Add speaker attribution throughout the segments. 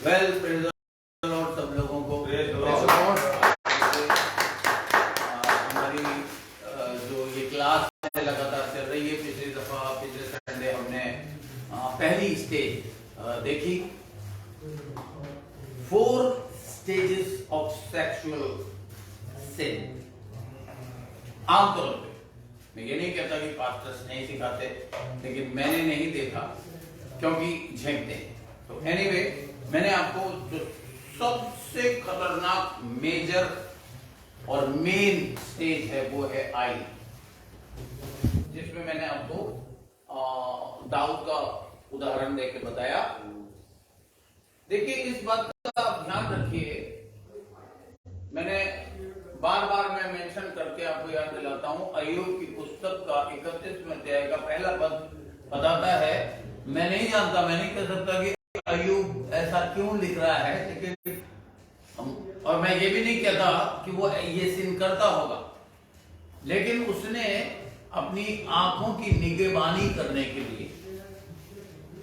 Speaker 1: Well praise Lord सब लोगों को। हमारी जो ये क्लास लगातार चल रही है, पिछले संडे हमने पहली स्टेज देखी, 4 स्टेजेस ऑफ सेक्सुअल सिन। आमतौर पे मैं ये नहीं कहता कि पास्टर्स नहीं सिखाते, लेकिन मैंने नहीं देखा क्योंकि झेंकते हैं। तो एनीवे, मैंने आपको जो सबसे खतरनाक मेजर और मेन स्टेज है वो है आई, जिसमें मैंने आपको दाऊद का उदाहरण देकर बताया। देखिए, इस बात का आप ध्यान रखिए, मैंने बार बार मैं मेंशन करके आपको याद दिलाता हूं, अय्यूब की पुस्तक का 31वें अध्याय का पहला पद बताता है, मैं नहीं जानता, मैं नहीं कह सकता कि अय्यूब ऐसा क्यों लिख रहा है, लेकिन और मैं ये भी नहीं कहता कि वो ये सिन करता होगा, लेकिन उसने अपनी आंखों की निगहबानी करने के लिए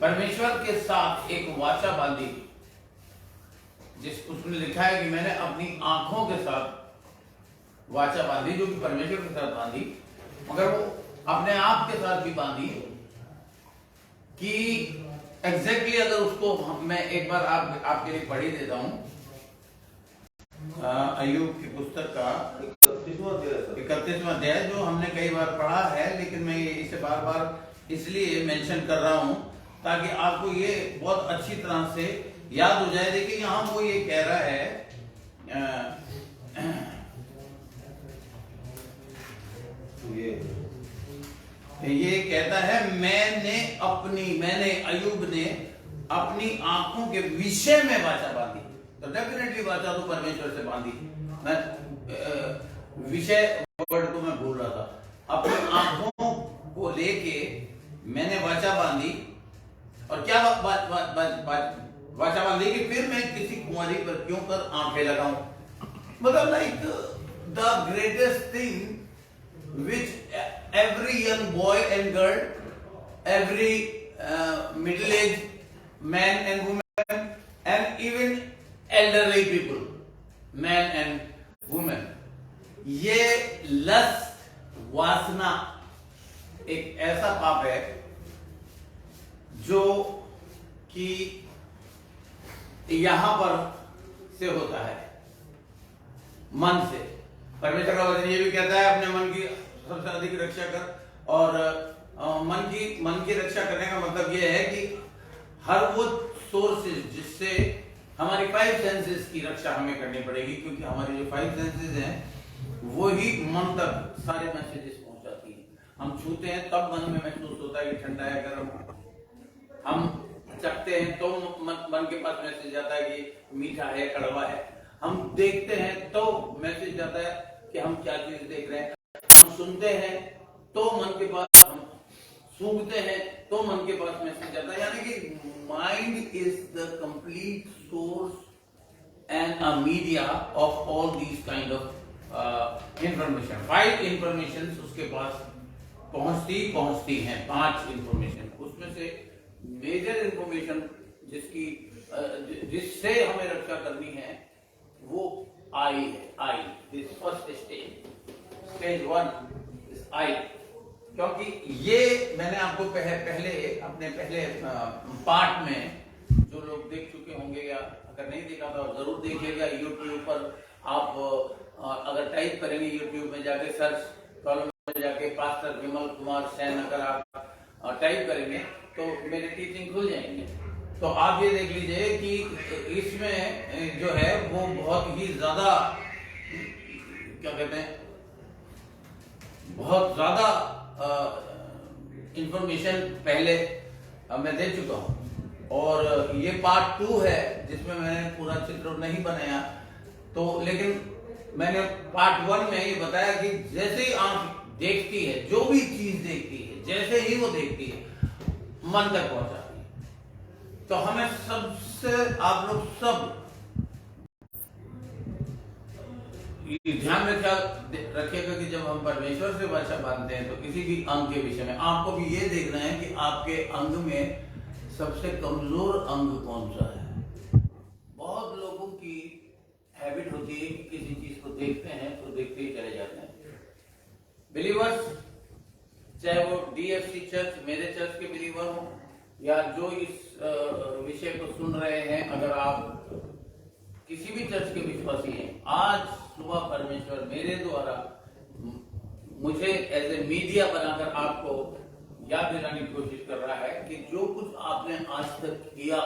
Speaker 1: परमेश्वर के साथ एक वाचा बांधी, जिस उसने लिखा है कि मैंने अपनी आंखों के साथ वाचा बांधी, जो कि परमेश्वर के साथ बांधी, मगर वो अपने आप के साथ भी बांधी कि एग्जैक्टली अगर उसको मैं एक बार आपके लिए पढ़ी देता हूं, अय्यूब की पुस्तक का 31वां अध्याय, जो हमने कई बार पढ़ा है, लेकिन मैं इसे बार बार इसलिए मेंशन कर रहा हूं ताकि आपको ये बहुत अच्छी तरह से याद हो जाए। देखिए, यहां वो ये कह रहा है, ये कहता है, मैंने अय्यूब ने अपनी आंखों के विषय में वाचा बांधी। तो डेफिनेटली वाचा तो परमेश्वर से बांधी, मैं विषय वर्ड को मैं भूल रहा था। अपनी आंखों को लेके मैंने वाचा बांधी, और क्या वाचा बांधी कि फिर मैं किसी कुंवारी पर क्यों कर आंखें लगाऊं। मतलब like the greatest thing which every young boy and girl, every middle-aged man and woman, and even elderly people, man and woman, ये लस्ट, वासना एक ऐसा पाप है जो कि यहां पर से होता है, मन से। परमेश्वर का वचन ये भी कहता है, अपने मन की सबसे अधिक रक्षा कर, और मन की रक्षा करने का मतलब ये है कि हर वो सोर्सेज जिससे हमारी 5 सेंसेस की रक्षा हमें करनी पड़ेगी, क्योंकि हमारी जो 5 सेंसेस हैं वो ही मन तक सारे मैसेजेस पहुंचाती हैं। हम छूते हैं तब मन में महसूस होता है कि ठंडा है, गर्म। हम चखते हैं तो मन के पास मैसेज आता है कि मीठा है, कड़वा है। हम देखते हैं तो मैसेज आता है कि हम क्या चीज देख रहे हैं। हम सुनते हैं तो मन के पास, हम सूंघते हैं तो मन के पास मैसेज आता है। यानी कि mind is the complete source and a media of all these kind of information. 5 information उसके पास पहुंचती हैं, 5 इंफॉर्मेशन। उसमें से मेजर इंफॉर्मेशन जिससे हमें रक्षा करनी है वो आई है। I this first stage 1 is I, क्योंकि ये मैंने आपको पहले अपने पहले पार्ट में, जो लोग देख चुके होंगे या अगर नहीं देखा तो जरूर देख लेगा। यूट्यूब पर आप अगर टाइप करेंगे, यूट्यूब में जाके सर्च कॉलम में जाके पास्टर विमल कुमार सैन अगर आप टाइप करेंगे तो मेरे टीचिंग खुल जाएंगे। तो आप ये देख लीजिए कि इसमें जो है वो बहुत ही ज्यादा, क्या कहते हैं, बहुत ज्यादा इंफॉर्मेशन पहले मैं दे चुका हूं, और ये पार्ट 2 है जिसमें मैंने पूरा चित्र नहीं बनाया। तो लेकिन मैंने पार्ट 1 में ये बताया कि जैसे ही आंख देखती है, जो भी चीज देखती है, जैसे ही वो देखती है मन तक पहुंचाती है। तो हमें सबसे, आप लोग सब ध्यान रखिएगा कि जब हम परमेश्वर से वाचा बांधते हैं तो किसी भी अंग के विषय में आपको भी ये देखना है कि आपके अंग में सबसे कमजोर अंग कौन सा है। या जो इस विषय को सुन रहे हैं, अगर आप किसी भी चर्च के विश्वासी हैं, आज सुबह परमेश्वर मेरे द्वारा मुझे एज ए मीडिया बनाकर आपको याद दिलाने की कोशिश कर रहा है कि जो कुछ आपने आज तक किया,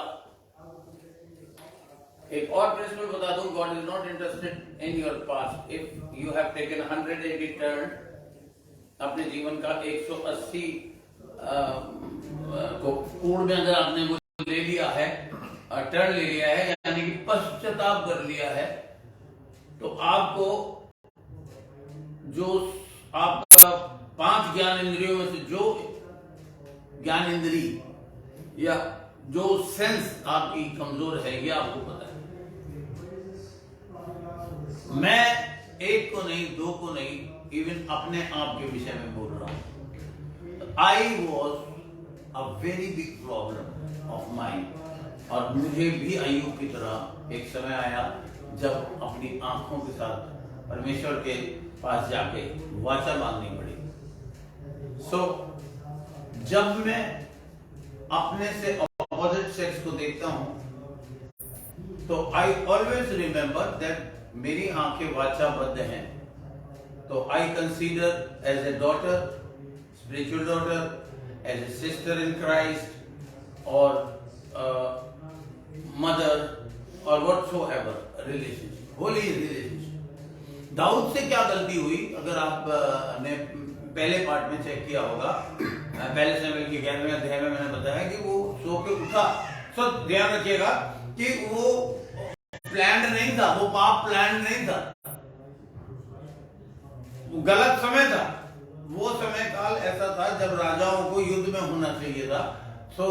Speaker 1: एक और प्रिंसिपल बता दूं, God is not interested in your past. If you have taken 180 turn, अपने जीवन का 180 को पूर्ण में अगर आपने वो ले लिया है, टर्न ले लिया है, यानी कि पश्चाताप कर लिया है, तो आपको जो आपका 5 ज्ञान इंद्रियों में से जो ज्ञान इंद्री या जो सेंस आपकी कमजोर है, ये आपको पता है। मैं एक को नहीं, दो को नहीं, इवन अपने आप के विषय में बोल रहा हूं। I was a very big problem of mind, और मुझे भी अय्यूब की तरह एक समय आया जब अपनी आंखों के साथ परमेश्वर के पास जाके वाचा मांगनी पड़ी। सो जब मैं अपने से ऑपोजिट सेक्स को देखता हूं, तो आई ऑलवेज रिमेंबर दैट मेरी आंखें वाचाबद्ध हैं। तो I consider as a daughter, spiritual daughter, as a sister in Christ, और मदर, और व्हाटसोएवर रिलेशनशिप, होली रिलेशनशिप। दाऊद से क्या गलती हुई, अगर आप ने पहले पार्ट में चेक किया होगा, पहले शमूएल के 11वें अध्याय में मैंने बताया कि वो सो के उठा। तो ध्यान रखिएगा कि वो प्लान्ड नहीं था, वो पाप प्लान्ड नहीं था, वो गलत समय था। वो समय काल ऐसा था जब राजाओं को युद्ध में होना चाहिए था। सो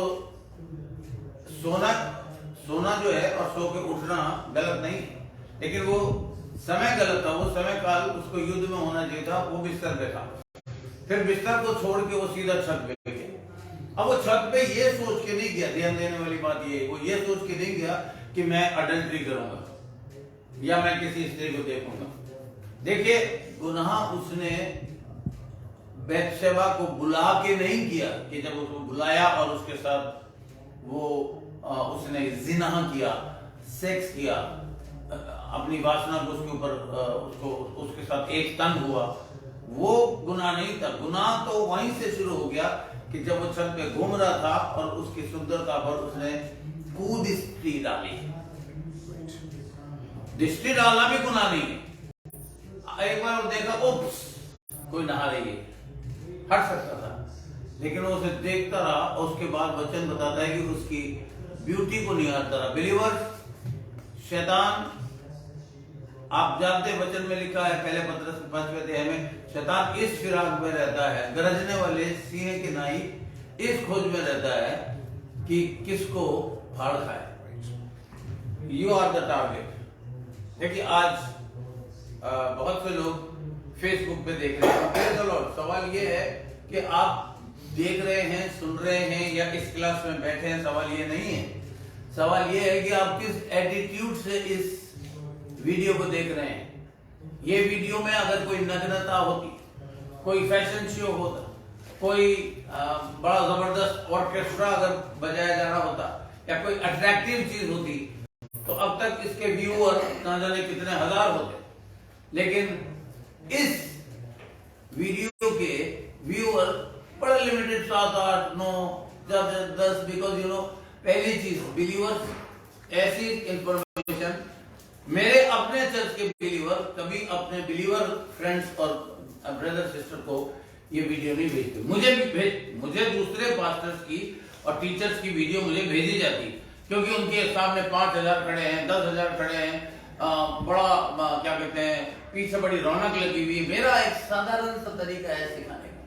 Speaker 1: सोना जो है और सो के उठना गलत नहीं है, लेकिन वो समय गलत था। वो समय काल उसको युद्ध में होना चाहिए था, वो बिस्तर पे था। फिर बिस्तर को छोड़ के वो सीधा छत पे गया। अब वो छत पे ये सोच के नहीं गया, ध्यान देने वाली बात ये, वो ये सोच के नहीं गया कि मैं अडल्ट्री करूंगा या मैं किसी स्त्री को देखूंगा। देखिए, गुनाह उसने बैतशेबा को बुला के नहीं किया, कि जब उसको बुलाया और उसके साथ वो उसने जिना किया, सेक्स किया, अपनी वासना को उसके ऊपर उसको उसके साथ एक तन हुआ, वो गुनाह नहीं था। गुनाह तो वहीं से शुरू हो गया कि जब वो छत पे घूम रहा था और उसकी सुंदरता पर उसने कूद दृष्टि डाली। दृष्टि डालना भी गुनाह नहीं है। एक बार वो देखा, ओप्स, कोई नहा रही है, हट सकता था, लेकिन वो उसे देखता रहा। और उसके बाद वचन बताता है कि उसकी ब्यूटी को निहारता रहा। बिलीवर्स, शैतान, आप जानते हैं वचन में लिखा है पहले पत्रस 5वें अध्याय में, शैतान इस फिराक में रहता है, गरजने वाले सिंह के नाई इस खोज में रहता है कि किसको फाड़ खाए। You are the target. देखिए, आज बहुत से लोग फेसबुक पे देख रहे हैं। चलो, सवाल ये है कि आप देख रहे हैं, सुन रहे हैं, या इस क्लास में बैठे हैं, सवाल ये नहीं है। सवाल ये है कि आप किस एटीट्यूड से इस वीडियो को देख रहे हैं। ये वीडियो में अगर कोई नग्नता होती, कोई फैशन शो होता, कोई बड़ा जबरदस्त ऑर्केस्ट्रा अगर बजाया जा रहा होता, या कोई अट्रैक्टिव चीज होती, तो अब तक इसके व्यूअर ना जाने कितने हजार होते। लेकिन इस वीडियो के व्यूअर बड़ा लिमिटेड, 7, 8, 9, 10, बिकॉज यू नो, पहली चीज, बिलीवर्स ऐसी इंफॉर्मेशन, मेरे अपने चर्च के बिलीवर कभी अपने बिलीवर फ्रेंड्स और ब्रदर सिस्टर को ये वीडियो नहीं भेजते। मुझे दूसरे पास्टर्स की और टीचर्स की वीडियो मुझे भेजी जाती, क्योंकि उनके सामने 5000 खड़े हैं, 10,000 खड़े हैं, बड़ा क्या कहते हैं, पीछे बड़ी रौनक लगी हुई। मेरा एक साधारण सा तरीका है सिखाने का,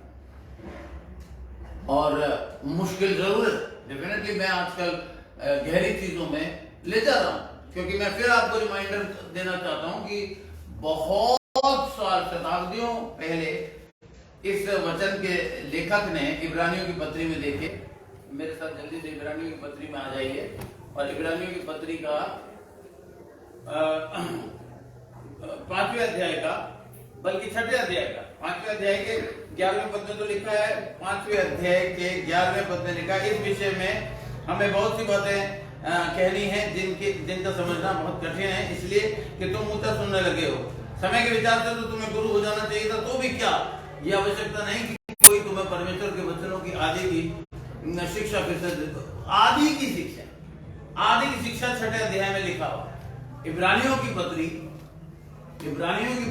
Speaker 1: और मुश्किल जरूर है, डेफिनेटली मैं आजकल गहरी चीजों में ले जा रहा हूं, क्योंकि मैं फिर आपको रिमाइंडर देना चाहता हूं कि बहुत साल, शताब्दियों पहले इस वचन के लेखक ने इब्रानियों की पत्री में, देखे मेरे साथ जल्दी से इब्रानियों की पत्री में आ जाइए, और इब्रानियों की पत्री का 5वें अध्याय का, बल्कि 6वें अध्याय का, 5वें अध्याय के 11वें पद में तो लिखा है, 5वें अध्याय के 11वें पद में लिखा है, इस विषय में हमें बहुत सी बातें कहनी है जिनका समझना बहुत कठिन है, इसलिए कि तुम ऊंचा सुनने लगे हो। समय के विचार से तो तुम्हें गुरु हो जाना चाहिए था, तो भी क्या ये आवश्यकता नहीं कि कोई तुम्हें परमेश्वर के वचनों की आदि की शिक्षा फिर से, आदि की शिक्षा 6 अध्याय में लिखा हुआ। इब्रानियों की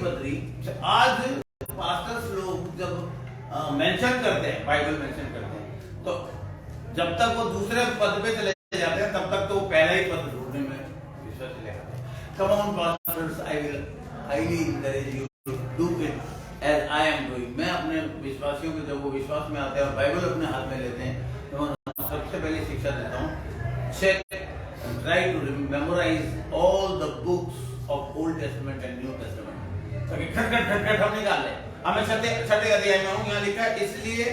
Speaker 1: पत्री आज पास्टर्स लोग जब मेंशन करते हैं, बाइबल मेंशन करते हैं, तो जब तक वो दूसरे पद पे चले जाते हैं तब तक तो वो पहला ही पद ढूंढने में विश्वास चले जाते हैं। Come on pastors, I will highly encourage you to do it as I am doing. मैं अपने विश्वासियों को जब वो विश्वास में आते हैं और बाइबल अपने हाथ में लेते हैं तो मैं सबसे पहले शिक्षा देता हूँ, check and try to memorise all the books of Old Testament and New Testament, ताकि खटखट हम निकाल लें। हमें 6 अध्याय में हूँ, यहाँ लिखा है, इसलिए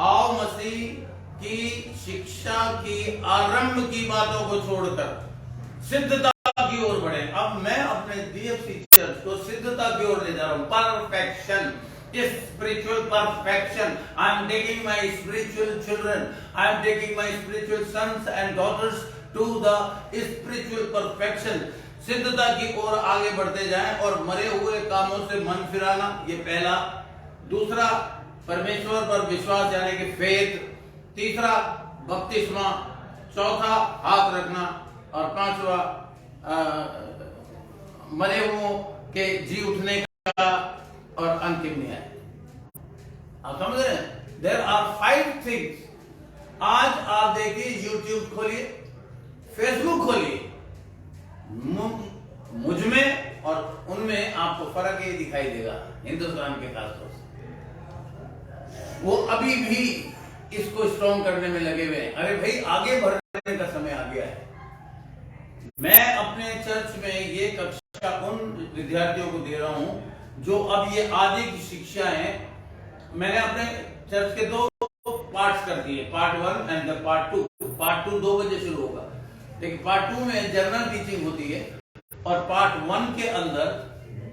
Speaker 1: आओ मसीह की शिक्षा की आरंभ की बातों को छोड़कर सिद्धता की ओर बढ़े। अब मैं अपने डीएफसी चर्च को सिद्धता की ओर ले जा रहा हूँ, perfection, spiritual perfection. I am taking my spiritual children, I am taking my spiritual sons and daughters to the spiritual perfection. सिद्धता की ओर आगे बढ़ते जाएं और मरे हुए कामों से मन फिराना, ये पहला। दूसरा, परमेश्वर पर विश्वास यानी कि फेथ। तीसरा, बपतिस्मा। चौथा, हाथ रखना। और पांचवा, मरे हुओं के जी उठने का और अंतिम न्याय। आप समझ रहे हैं? There are 5 things. आज आप देखिए, यूट्यूब खोलिए, फेसबुक खोलिए, मुझ में और उनमें आपको फर्क ये दिखाई देगा, हिंदुस्तान के खासतौर से। वो अभी भी इसको स्ट्रॉन्ग करने में लगे हुए हैं। अरे भाई, आगे बढ़ने का समय आ गया है। मैं अपने चर्च में ये कक्षा उन विद्यार्थियों को दे रहा हूं जो अब ये आदि की शिक्षा है। मैंने अपने चर्च के 2 पार्ट्स कर दिए, पार्ट 1 एंड पार्ट 2। पार्ट 2 2 बजे शुरू होगा, लेकिन पार्ट 2 में जनरल टीचिंग होती है और पार्ट 1 के अंदर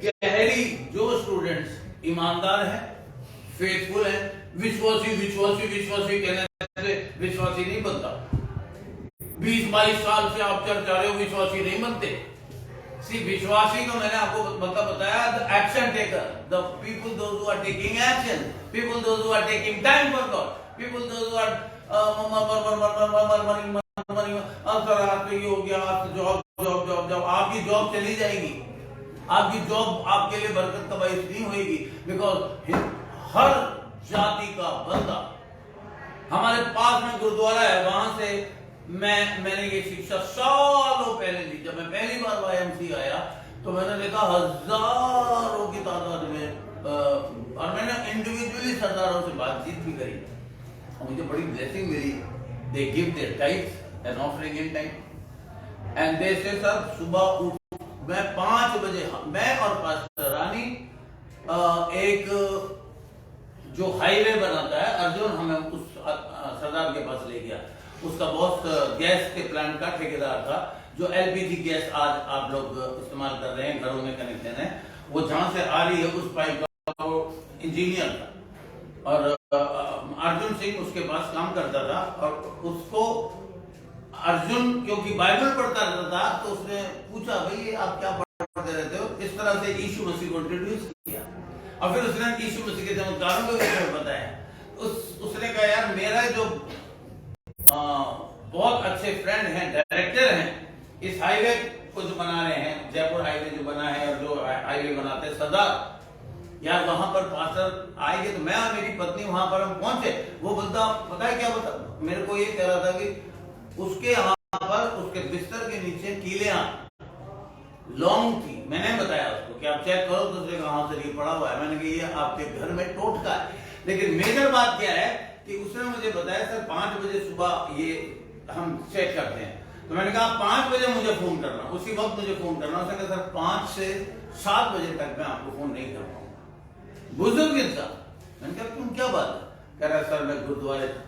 Speaker 1: गहरी, जो स्टूडेंट्स ईमानदार हैं, फेथफुल हैं, विश्वासी विश्वासी विश्वासी कहने से विश्वासी नहीं बनता। 20-22 साल से आप चर्च आ रहे हो, विश्वासी नहीं बनते। सी विश्वासी को मैंने आपको बताया, the action taker, the people those who are taking action, people those who are taking time for God, people those who are ये हो गया, जॉब जॉब जॉब जॉब, आपकी जॉब चली जाएगी, आपकी जॉब आपके लिए बरकत का बायस नहीं होगी। बिकॉज हर जाति का बंदा, हमारे पास में गुरुद्वारा है, वहां से मैंने ये शिक्षा सालों पहले ली। जब मैं पहली बार YMC आया तो मैंने देखा हजारों की तादाद में, और मैंने इंडिविजुअली सरदारों से बातचीत भी करी और मुझे बड़ी ब्लेसिंग मिली। They give their tithes and offering in time and they say sir सुबह उठ, मैं 5 बजे, मैं और पास्टर रानी एक जो हाईवे बनाता है अर्जुन, हमें उस सरदार के पास ले गया। उसका बॉस गैस के प्लांट का ठेकेदार था, जो LPG गैस आज आप लोग इस्तेमाल कर रहे हैं, घरों में कनेक्शन है, वो जहां से आ रही है उस पाइप का वो इंजीनियर था। और अर्जुन सिंह उसके पास काम करता था और उसको अर्जुन क्योंकि बाइबल पढ़ता रहता था तो उसने पूछा, भाई आप क्या पढ़ते रहते हो? इस तरह से यीशु मसीह को इंट्रोड्यूस किया और फिर उसने यीशु मसीह के चमत्कारों के विषय में बताया। उसने कहा, यार मेरा जो बहुत अच्छे फ्रेंड हैं, डायरेक्टर हैं, इस हाईवे को जो बना रहे हैं, जयपुर हाईवे जो बना है और जो हाईवे बनाते हैं सरदार, यार वहां पर पास्टर आएंगे। तो मैं और मेरी पत्नी वहां पर हम पहुंचे। वो बंदा पता है क्या बता, मेरे को ये कह रहा था कि उसके यहाँ पर उसके बिस्तर के नीचे कीलियां लॉन्ग थी। मैंने बताया उसको कि आप चेक करो, तो उसने कहा से ये पड़ा हुआ है। मैंने कहा ये आपके घर में टोटका है। लेकिन मेजर बात क्या है कि उसने मुझे बताया, सर 5 बजे सुबह ये हम चेक करते हैं। तो मैंने कहा 5 बजे मुझे फोन करना, उसी वक्त मुझे फोन करना। उसने कहा सर 5 से 7 बजे तक मैं आपको फोन नहीं कर पाऊंगा। बुजुर्ग इंसान। मैंने कहा तुम क्या बात है? कह रहा सर मैं गुरुद्वारे था।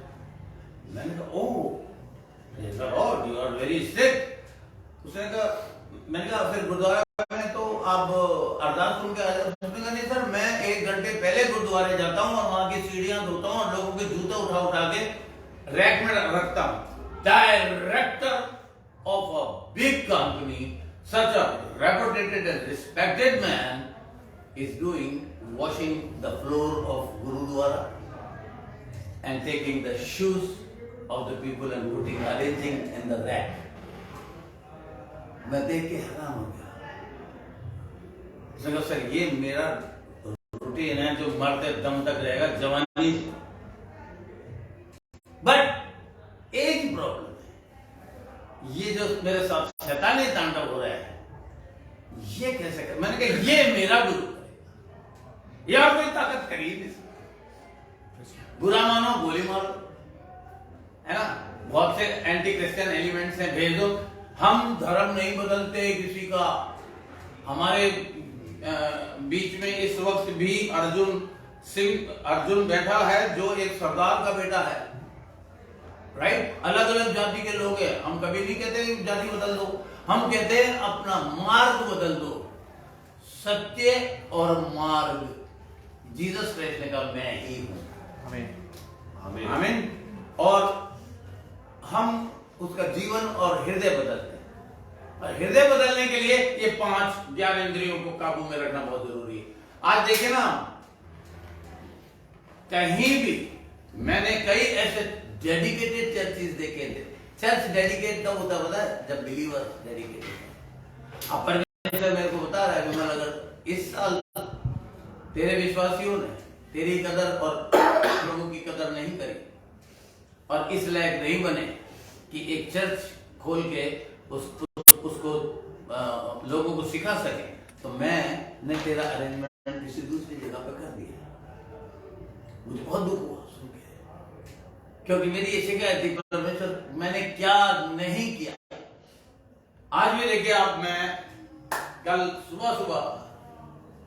Speaker 1: मैंने कहा oh you are very strict. उसने कहा, मैंने कहा फिर गुरुद्वारा में तो आप अरदास सुन के आ जाते? उसने कहा नहीं सर, मैं 1 घंटे पहले गुरुद्वारे जाता हूँ और वहां की सीढ़ियां रैक में रखता हूं, director of a big company, such a reputed and respected man is doing washing the floor of Gurudwara and taking the shoes of the people and arranging in the rack. मैं देख के हैरान हो गया। Sir ये मेरा routine है जो मरते दम तक रहेगा जवानी। बट एक ही प्रॉब्लम, ये जो मेरे साथ शैतानी तांडव हो रहा है, ये कैसे कर? मैंने कहा ये मेरा गुरु करेगा, ये और कोई ताकत कर ही नहीं सकती। बुरा मानो गोली मारो, है ना? बहुत से एंटी क्रिश्चियन एलिमेंट्स हैं, भेज दो। हम धर्म नहीं बदलते किसी का। हमारे बीच में इस वक्त भी अर्जुन बैठा है जो एक सरदार का बेटा है, राइट? अलग अलग जाति के लोग हैं। हम कभी नहीं कहते जाति बदल दो, हम कहते हैं अपना मार्ग बदल दो। सत्य और मार्ग, जीसस क्राइस्ट ने कहा मैं ही हूं। आमीन आमीन। और हम उसका जीवन और हृदय बदलते हैं। और हृदय बदलने के लिए ये 5 ज्ञानेंद्रियों को काबू में रखना बहुत जरूरी है। आज देखिए ना, कहीं भी मैंने कई ऐसे डेडिकेटेड चर्चेस देखे थे। चर्च डेडिकेट कब होता पता है? जब बिलीवर डेडिकेटेड। अब परमेश्वर मेरे को बता रहा है कि अगर इस साल तेरे विश्वासियों ने तेरी कदर और प्रभु की कदर नहीं करी और इस लायक नहीं बने कि एक चर्च खोल के उसको लोगों को सिखा सके, तो मैंने तेरा अरेंजमेंट किसी दूसरी जगह पर कर दिया। मुझे बहुत दुख हुआ सुन के, क्योंकि मेरी ये शिकायत थी, परमेश्वर मैंने क्या नहीं किया। आज भी देखिए आप, मैं कल सुबह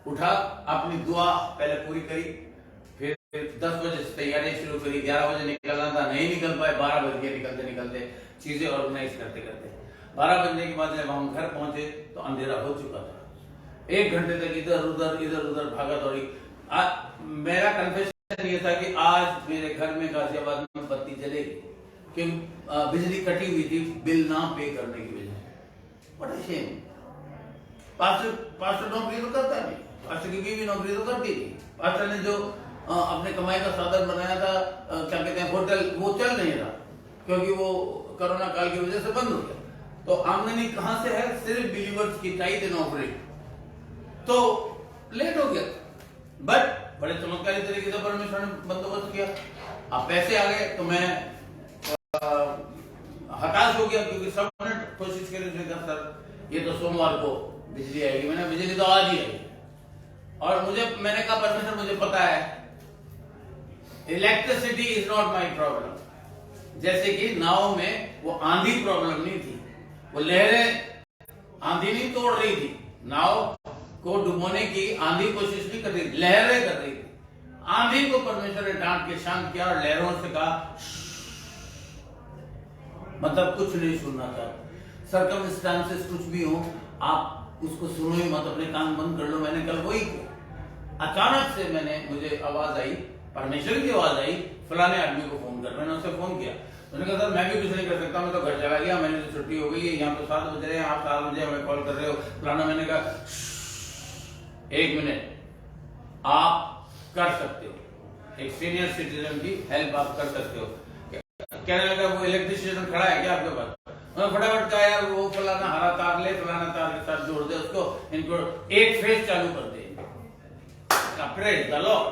Speaker 1: उठा, अपनी दुआ पहले पूरी करी, फिर 10 बजे से तैयारी शुरू करी। 11 बजे निकलना था, नहीं निकल पाए। 12 बज गए निकलते चीजें ऑर्गेनाइज करते 12 बजने के बाद जब हम घर पहुंचे तो अंधेरा हो चुका था। 1 घंटे तक इधर उधर भागा दौड़ी। मेरा कन्फेशन ये था कि आज मेरे घर में गाजियाबाद में बत्ती जलेगी, क्योंकि बिजली कटी हुई थी बिल ना पे करने की वजह से। What a shame. पास्टर नौकरी तो करता नहीं, पास्टर की बीवी नौकरी तो करती थी। पास्टर ने जो अपने कमाई का साधन बनाया था, क्या कहते हैं, होटल, वो चल नहीं रहा क्योंकि वो कोरोना काल की वजह से बंद हो गया। तो आमदनी कहां से है? सिर्फ बिलीवर्स की टाइट एंड ऑपरेट। तो लेट हो गया, बट बड़े चमत्कारी तरीके से परमेश्वर ने बंदोबस्त किया। अब पैसे आ गए तो मैं हताश हो गया, क्योंकि सब ने कोशिश करी सर ये तो सोमवार को बिजली आएगी। मैंने बिजली तो आज ही आई, और मैंने कहा परमेश्वर मुझे पता है electricity is not my problem. जैसे कि नाव में वो आंधी प्रॉब्लम नहीं थी, वो लहरें आंधी नहीं तोड़ रही थी, नाव को डुबोने की आंधी कोशिश नहीं कर रही, लहरें कर रही थी। आंधी को परमेश्वर ने डांट के शांत किया और लहरों से कहा मतलब कुछ नहीं सुनना था। सर्कमस्टांसेस कुछ भी हो, आप उसको सुनो ही मत, अपने कान बंद कर लो। मैंने कल वही किया। अचानक से मुझे आवाज आई, परमेश्वर की आवाज आई, फलाने आदमी को फोन कर। मैंने उसे फोन किया, मैंने कहा सर मैं भी कुछ नहीं कर सकता, मैं तो घर चला गया, मैंने तो छुट्टी हो गई है, यहाँ पे 7 बज रहे हैं, आप 7 बजे हमें कॉल कर रहे हो फलाना। मैंने कहा 1 मिनट, आप कर सकते हो, एक सीनियर सिटीजन की हेल्प आप कर सकते हो। कहने लगा वो इलेक्ट्रिशियन खड़ा है क्या आपके पास? मैं फटाफट कहा यार वो फलाना हरा तार ले, फलाना तार के साथ जोड़ दे उसको, इनको एक फेज चालू कर दे। Praise the Lord.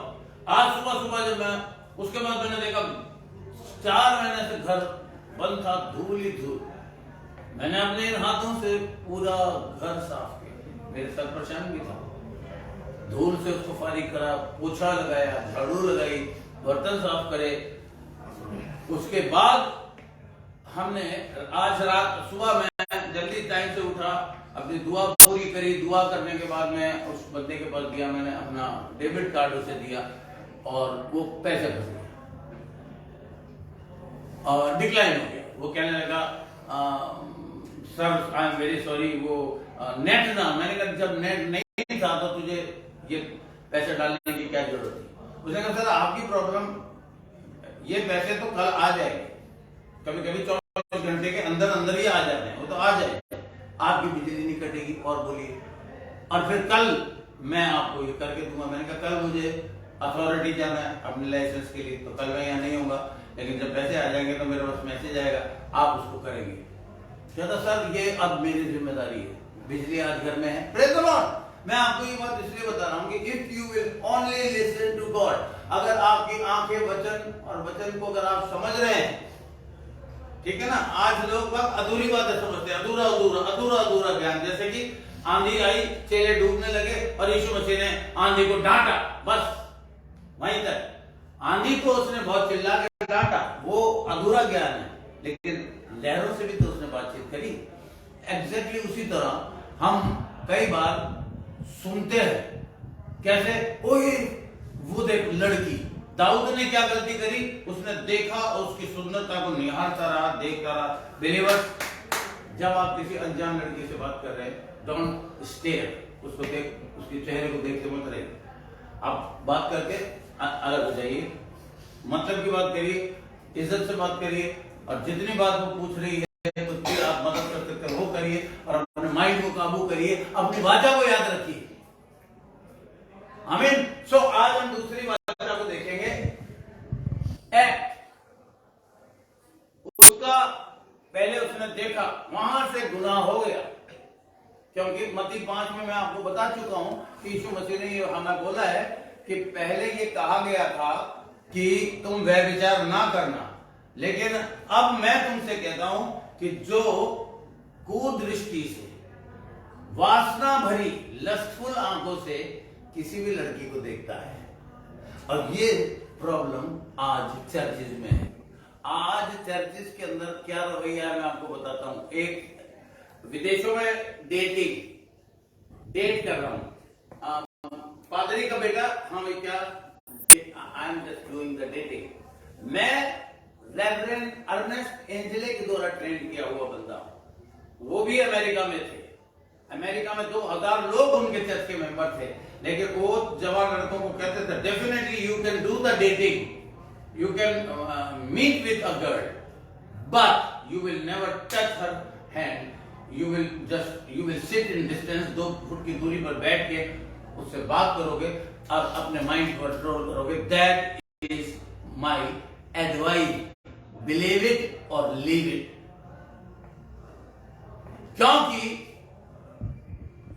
Speaker 1: आज सुबह जब मैं उसके बाद मैंने देखा 4 महीने से घर बंद था, धूल ही धूल। मैंने अपने इन हाथों से पूरा घर साफ किया, मेरे सर पर शंख भी था, धूल से उसको फारिग करा, पोछा लगाया, झाड़ू लगाई, बर्तन साफ करे। उसके बाद हमने आज रात सुबह में जल्दी टाइम से उठा, अपनी दुआ पूरी करी। दुआ करने के बाद मैं उस बंदे के पास गया, मैंने अपना डेबिट कार्ड उसे दिया और वो पैसे फंस गए और डिक्लाइन हो गया। वो कहने लगा sir I am very sorry, वो नेट ना। मैंने कहा जब नेट नहीं था तो तुझे ये पैसे डालने की क्या जरूरत थी? उसने कहा सर आपकी प्रॉब्लम, ये पैसे तो कल आ जाएंगे, कभी कभी 24 घंटे के अंदर अंदर ही आ जाते हैं, वो तो आ जाए, आपकी बिजली नहीं कटेगी। और बोलिए, और फिर कल मैं आपको ये करके दूंगा। मैंने कहा कल मुझे अथॉरिटी जाना है अपने लाइसेंस के लिए, तो कल मैं यहाँ नहीं होगा, लेकिन जब पैसे आ जाएंगे तो मेरे पास मैसेज आएगा, आप उसको करेंगे। कहता सर ये अब मेरी जिम्मेदारी है, बिजली आज घर में है। Praise the Lord. मैं आपको ये बात इसलिए बता रहा हूँ कि if you will only listen to God, अगर आपकी आंखें वचन और वचन को अगर आप समझ रहे हैं, ठीक है ना। आज लोग बात अधूरी बातें समझते हैं, अधूरा अधूरा अधूरा अधूरा ज्ञान। जैसे कि आंधी आई, चेले डूबने लगे और यीशु मसीह ने आंधी को डांटा, बस वहीं तक। आंधी को उसने बहुत चिल्ला के डांटा, वो अधूरा ज्ञान है, लेकिन लहरों से भी तो उसने बातचीत करी। एग्जैक्टली उसी तरह हम कई बार सुनते हैं, कैसे, ओए वो देख लड़की। दाऊद ने क्या गलती करी, उसने देखा और उसकी सुंदरता को निहारता रहा, देखता रहा। बिलीवर्स, जब आप किसी अनजान लड़की से बात कर रहे हैं, डोंट स्टेयर, उसको देख, उसके चेहरे को देख के मत रहिए। आप बात करके अलग हो जाइए, मतलब की बात करिए, इज्जत से बात करिए, और जितनी बात वो पूछ रही है कुछ भी आप मदद कर सकते हो वो करिए, और अपने माइंड को काबू करिए, अपनी वाचा को याद रखिए। आमीन। सो आज हम दूसरी वाचा को देखेंगे, एक्ट। उसका पहले उसने देखा, वहां से गुनाह हो गया, क्योंकि मत्ती 5 में मैं आपको बता चुका हूं कि यीशु मसीह ने ये हमें बोला है कि पहले ये कहा गया था कि तुम व्यभिचार ना करना, लेकिन अब मैं तुमसे कहता हूं कि जो कुदृष्टि से, वासना भरी लस्टफुल आंखों से किसी भी लड़की को देखता है, और ये प्रॉब्लम आज चर्चिज में है। आज चर्चिज के अंदर क्या रवैया है मैं आपको बताता हूं। एक विदेशों में डेट कर रहा हूं, पादरी का बेटा, हम क्या, I am just doing the dating. मैं रेवरेंड अर्नेस्ट एंजेले के द्वारा ट्रेन किया हुआ बंदा, वो भी अमेरिका में थे। अमेरिका में 2000 लोग उनके चर्च के मेंबर थे, लेकिन वो जवान लड़कों को कहते थे definitely you can do the dating, you can meet with a girl, but you will never touch her hand. You will sit in distance, 2 foot की दूरी पर बैठ के उससे बात करोगे और अपने माइंड को कंट्रोल करोगे। That is my advice. Believe it or leave it. क्योंकि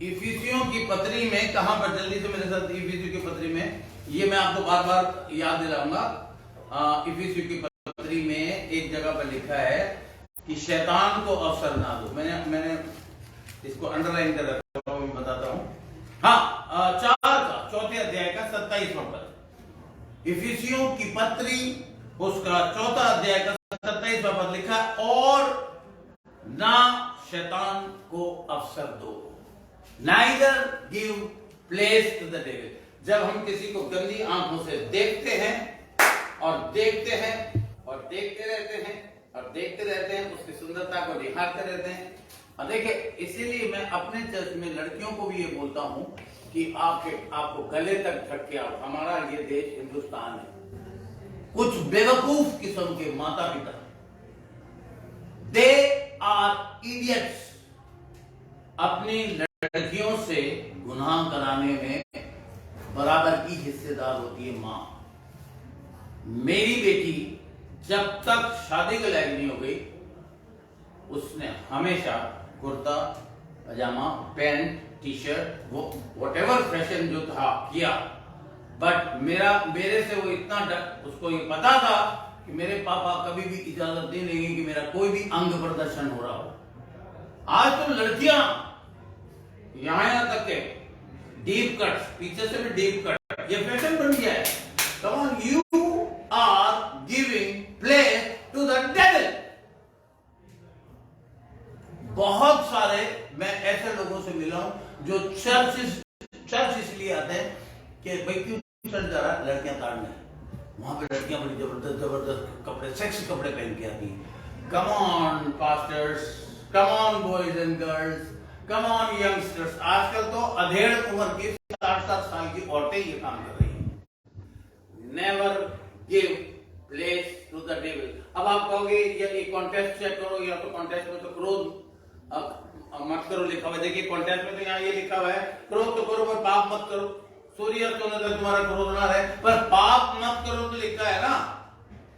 Speaker 1: इफिसियों की पत्री में, कहां पर, जल्दी से मेरे साथ, इफिसियों की पत्री में, ये मैं आपको बार बार याद दिलाऊंगा। इफिसियों की पत्री में एक जगह पर लिखा है कि शैतान को अवसर ना दो। मैंने इसको अंडरलाइन कर रखा हूं, मैं बताता हूं। हाँ, 4 अध्याय का 27वां पद, इफिसियों की पत्री उसका 4 अध्याय का 27वां पद लिखा, और ना शैतान को अवसर दो, neither give place to the devil. जब हम किसी को गंदी आंखों से देखते हैं और देखते हैं और देखते रहते हैं और देखते रहते हैं, उसकी सुंदरता को निहारते रहते हैं। और देखिए, इसीलिए मैं अपने चर्च में लड़कियों को भी ये बोलता हूं कि आपको गले तक ढक के आओ। हमारा ये देश हिंदुस्तान है। कुछ बेवकूफ किस्म के माता पिता, दे आर इडियट्स, अपनी लड़कियों से गुनाह कराने में बराबर की हिस्सेदार होती है मां। मेरी बेटी जब तक शादी के लायक नहीं हो गई, उसने हमेशा कुर्ता पजामा, पैंट, टी शर्ट, वो व्हाटएवर फैशन जो था किया। बट मेरे से वो इतना उसको ये पता था कि मेरे पापा कभी भी इजाजत नहीं देंगे कि मेरा कोई भी अंग प्रदर्शन हो रहा हो। आज तो लड़कियां यहां तक के डीप कट, पीछे से भी डीप कट, ये फैशन बन गया है। Come on, you are giving place to the devil. बहुत सारे मैं ऐसे लोगों से मिला हूं जो चर्च इसलिए आते हैं कि भाई क्यों चर्च जा रहा है, लड़कियां ताड़ने, वहां पे लड़कियां बड़ी जबरदस्त कपड़े, सेक्सी कपड़े पहन के आती हैं। Come on pastors, come on boys and girls, come on youngsters. आजकल तो अधेड़ उम्र की 60-60 साल की औरतें ये काम कर रही हैं। Never give place to the devil. अब आप कहोगे ये कॉन्टेस्ट चेक करो, या तो कॉन्टेस्ट में तो क्रोध मत करो लिखा हुआ है। देखिए कॉन्टेस्ट में तो यहाँ ये लिखा हुआ है क्रोध तो करो पर पाप मत करो, सूर्य अस्त होने तक तुम्हारा क्रोध ना रहे, पर पाप मत करो तो लिखा है ना।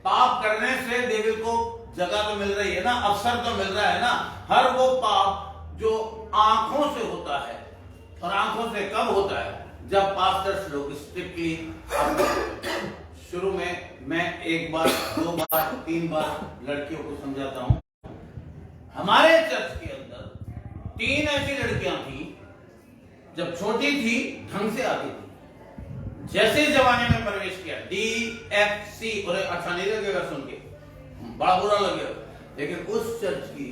Speaker 1: पाप करने से डेविल को जगह तो मिल रही है ना, अवसर तो मिल रहा है ना। हर वो पाप जो आंखों से होता है, और आंखों से कब होता है, जब पास्टर्स लोग स्ट्रिक्टली, शुरू में मैं 1 बार 2 बार 3 बार लड़कियों को समझाता हूं। हमारे चर्च के अंदर 3 ऐसी लड़कियां थी, जब छोटी थी ढंग से आती थी, जैसे जमाने में प्रवेश किया DFC, और अच्छा नहीं लगेगा सुन के, बड़ा बुरा लगेगा, लेकिन उस चर्च की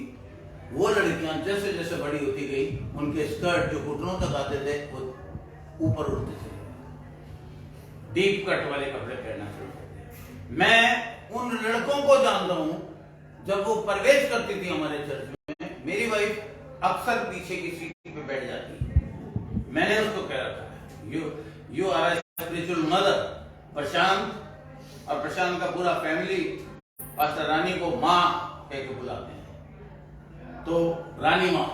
Speaker 1: वो लड़कियां जैसे जैसे बड़ी होती गई, उनके स्कर्ट जो घुटनों तक आते थे वो ऊपर उठते थे, डीप कट वाले कपड़े पहनना शुरू कर दिए। मैं उन लड़कों को जानता हूं, जब वो प्रवेश करती थी हमारे चर्च में, मेरी वाइफ अक्सर पीछे की सीट पे बैठ जाती है। मैंने उसको कह रखा है, यू आर स्पिरिचुअल मदर। प्रशांत और प्रशांत का पूरा फैमिली पास्टर रानी को माँ कह के बुलाते हैं, तो रानी माँ,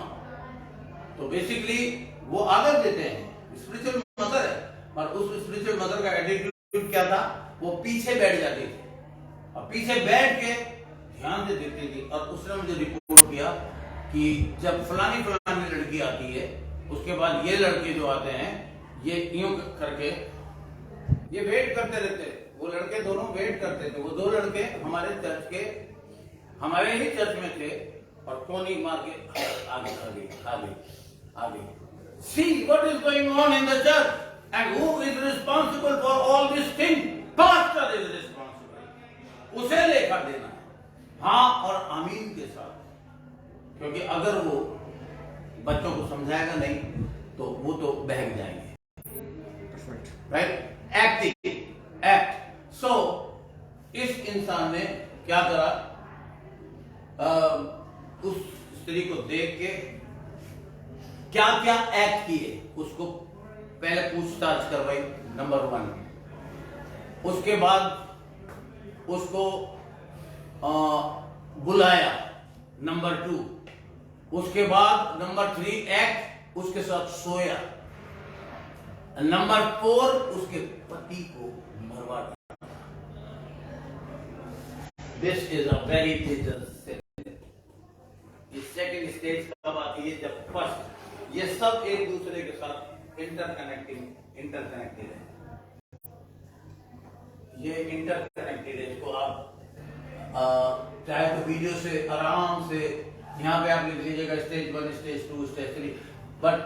Speaker 1: तो बेसिकली वो आदर देते हैं, स्पिरिचुअल मदर है। और उस स्पिरिचुअल मदर का एटीट्यूड क्या था, वो पीछे बैठ जाती थी और पीछे बैठ के ध्यान से देखती थी। और उसने मुझे रिपोर्ट किया कि जब फलानी फलानी लड़की आती है, उसके बाद ये लड़के जो आते हैं, ये यूं करके ये वेट करते रहते, वो लड़के दोनों वेट करते थे। वो 2 लड़के हमारे चर्च के, हमारे ही चर्च में थे, और कोनी मार के आगे आगे आगे आगे, see what is going on in the church and who is responsible for all this thing, pastor is responsible, उसे लेखा देना है, हाँ और आमीन के साथ, क्योंकि अगर वो बच्चों को समझाएगा नहीं तो वो तो बहक जाएंगे, राइट। एक्ट। सो इस इंसान ने क्या करा, उस स्त्री को देख के क्या क्या एक्ट किए, उसको पहले पूछताछ करवाई, नंबर 1। उसके बाद उसको बुलाया, नंबर 2। उसके बाद नंबर 3 एक्ट, उसके साथ सोया। नंबर 4 उसके पति को मरवा दिया। This is a very dangerous sin. Second stage कब आती है, जब फर्स्ट, ये सब एक दूसरे के साथ इंटरकनेक्टेड है। ये इंटरकनेक्टेड है, इसको आप चाहे तो वीडियो से आराम से यहाँ पे आप लिख लीजिएगा stage 1, stage 2, stage 3, but